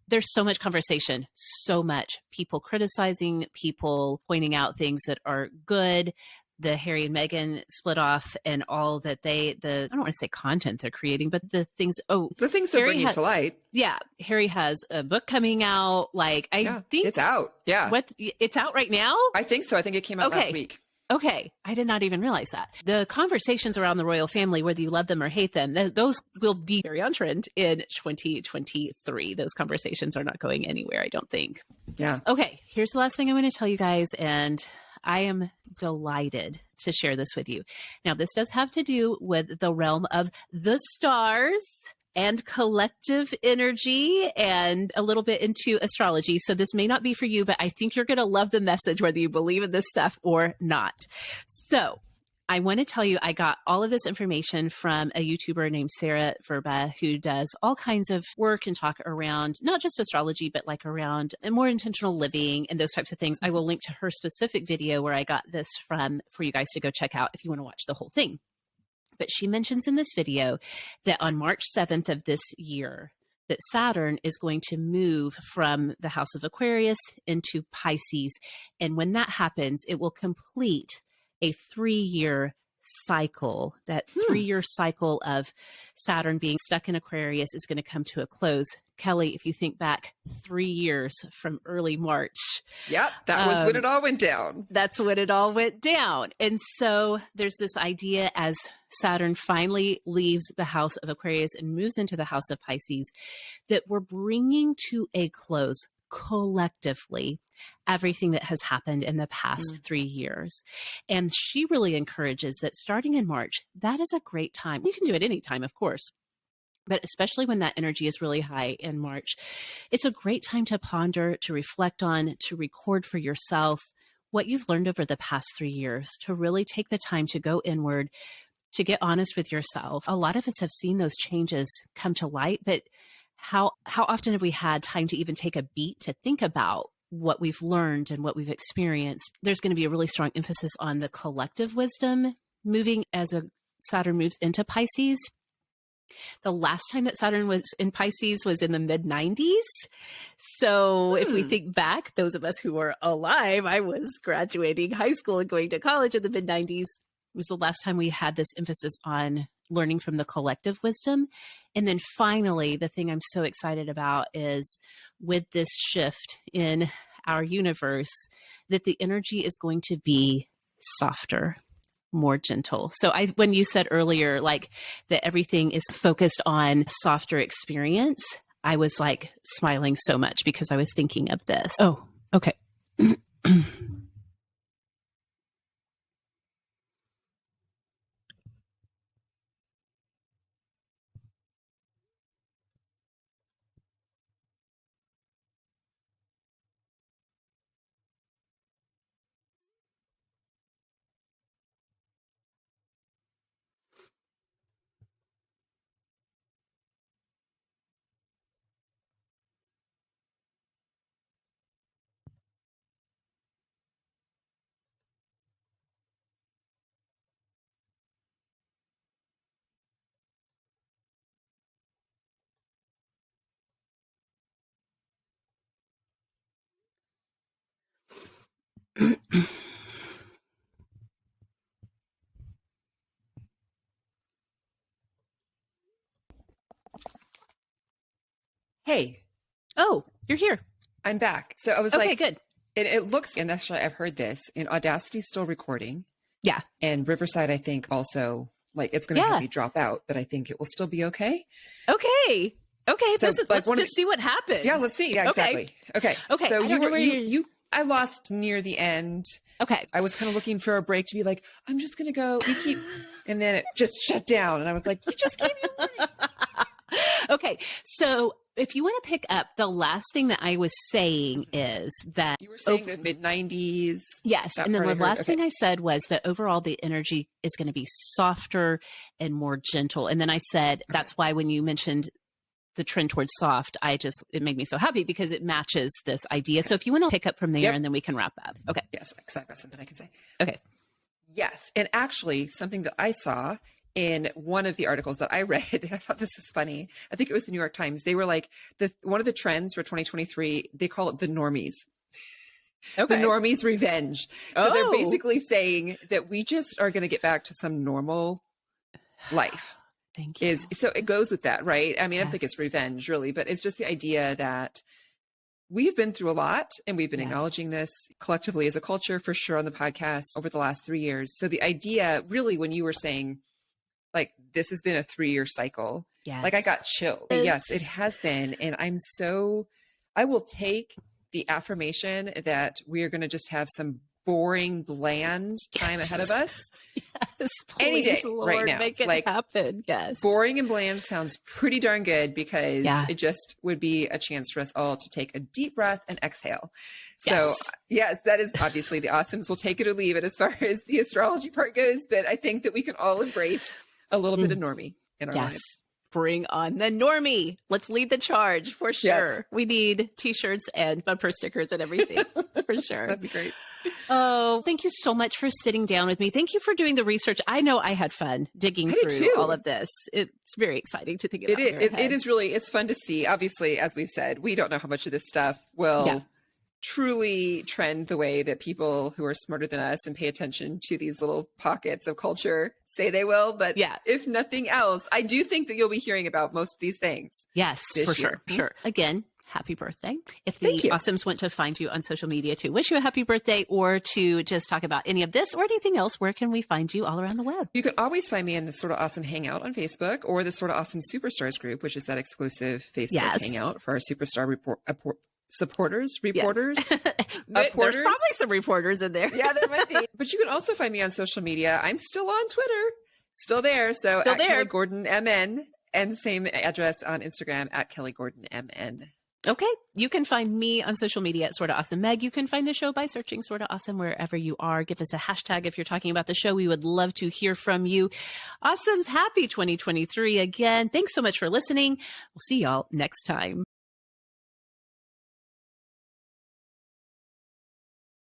there's so much conversation, so much people criticizing, people pointing out things that are good. The Harry and Meghan split off and all that I don't want to say content they're creating, but the things they're bringing to light. Yeah. Harry has a book coming out. Like I think it's out. Yeah. It's out right now? I think so. I think it came out last week. Okay. I did not even realize that. The conversations around the royal family, whether you love them or hate them, those will be very on trend in 2023. Those conversations are not going anywhere, I don't think. Yeah. Okay. Here's the last thing I'm going to tell you guys. And I am delighted to share this with you. Now, this does have to do with the realm of the stars and collective energy and a little bit into astrology. So this may not be for you, but I think you're going to love the message, whether you believe in this stuff or not. So I want to tell you, I got all of this information from a YouTuber named Sarah Verba, who does all kinds of work and talk around not just astrology, but like around more intentional living and those types of things. I will link to her specific video where I got this from for you guys to go check out if you want to watch the whole thing. But she mentions in this video that on March 7th of this year, that Saturn is going to move from the house of Aquarius into Pisces. And when that happens, it will complete a 3-year cycle. That 3-year cycle of Saturn being stuck in Aquarius is going to come to a close. Kelly, if you think back 3 years from early March. Yep, that was when it all went down. That's when it all went down. And so there's this idea as Saturn finally leaves the house of Aquarius and moves into the house of Pisces that we're bringing to a close collectively everything that has happened in the past 3 years. And she really encourages that starting in March, that is a great time. You can do it anytime, of course, but especially when that energy is really high in March, it's a great time to ponder, to reflect on, to record for yourself what you've learned over the past 3 years, to really take the time to go inward, to get honest with yourself. A lot of us have seen those changes come to light, but how often have we had time to even take a beat to think about what we've learned and what we've experienced? There's going to be a really strong emphasis on the collective wisdom moving as Saturn moves into Pisces. The last time that Saturn was in Pisces was in the mid-90s. So if we think back, those of us who are alive, I was graduating high school and going to college in the mid-90s. It was the last time we had this emphasis on learning from the collective wisdom. And then finally, the thing I'm so excited about is with this shift in our universe, that the energy is going to be softer, more gentle. So when you said earlier, like that everything is focused on softer experience, I was like smiling so much because I was thinking of this. Oh, okay. Hey. Oh, you're here. I'm back. So I was okay, like, good. It looks, and actually I've heard this, in Audacity's still recording. Yeah. And Riverside, I think also, like, it's going to have me drop out, but I think it will still be okay. Okay. Okay. So, Let's just see what happens. Yeah, let's see. Yeah, exactly. Okay. So I lost near the end. Okay. I was kind of looking for a break to be like, I'm just going to go. And then it just shut down. And I was like, you just gave me a warning. Okay. So if you want to pick up, the last thing that I was saying is that you were saying the mid-90s. Yes. And then the last thing I said was that overall the energy is going to be softer and more gentle. And then I said, that's why when you mentioned the trend towards soft, it made me so happy because it matches this idea. So if you want to pick up from there and then we can wrap up. Okay. Yes. Because I've got something I can say. Okay. Yes. And actually something that I saw in one of the articles that I read, I thought this is funny. I think it was the New York Times. They were like, one of the trends for 2023, they call it the normies. Okay. The normies revenge. So they're basically saying that we just are going to get back to some normal life. Thank you. So it goes with that, right? I mean, I don't think it's revenge really, but it's just the idea that we've been through a lot and we've been acknowledging this collectively as a culture for sure on the podcast over the last 3 years. So the idea really, when you were saying, like, this has been a 3-year cycle. Yes. Like I got chilled. Yes, it has been. And I will take the affirmation that we are going to just have some boring, bland time ahead of us. Yes, please, any day Lord, right now. Make it happen. Yes. Boring and bland sounds pretty darn good because it just would be a chance for us all to take a deep breath and exhale. So yes, that is obviously the awesomes will take it or leave it as far as the astrology part goes. But I think that we can all embrace a little bit of normie in our lives. Bring on the normie. Let's lead the charge for sure. Yes. We need t-shirts and bumper stickers and everything for sure. That'd be great. Oh, thank you so much for sitting down with me. Thank you for doing the research. I know I had fun digging through all of this. It's very exciting to think about. It is really, it's fun to see. Obviously, as we've said, we don't know how much of this stuff will truly trend the way that people who are smarter than us and pay attention to these little pockets of culture say they will. But if nothing else, I do think that you'll be hearing about most of these things. Yes, for sure. Sure. Again, happy birthday. If the awesomes want to find you on social media to wish you a happy birthday or to just talk about any of this or anything else, where can we find you all around the web? You can always find me in the Sorta Awesome Hangout on Facebook or the Sorta Awesome Superstars group, which is that exclusive Facebook Hangout for our superstar reporters. There's probably some reporters in there. Yeah, there might be. But you can also find me on social media. I'm still on Twitter, still there. So at Kelly Gordon MN, and the same address on Instagram at Kelly Gordon MN. Okay. You can find me on social media at Sorta Awesome Meg. You can find the show by searching Sorta Awesome wherever you are. Give us a hashtag if you're talking about the show. We would love to hear from you. Awesome's happy 2023 again. Thanks so much for listening. We'll see y'all next time.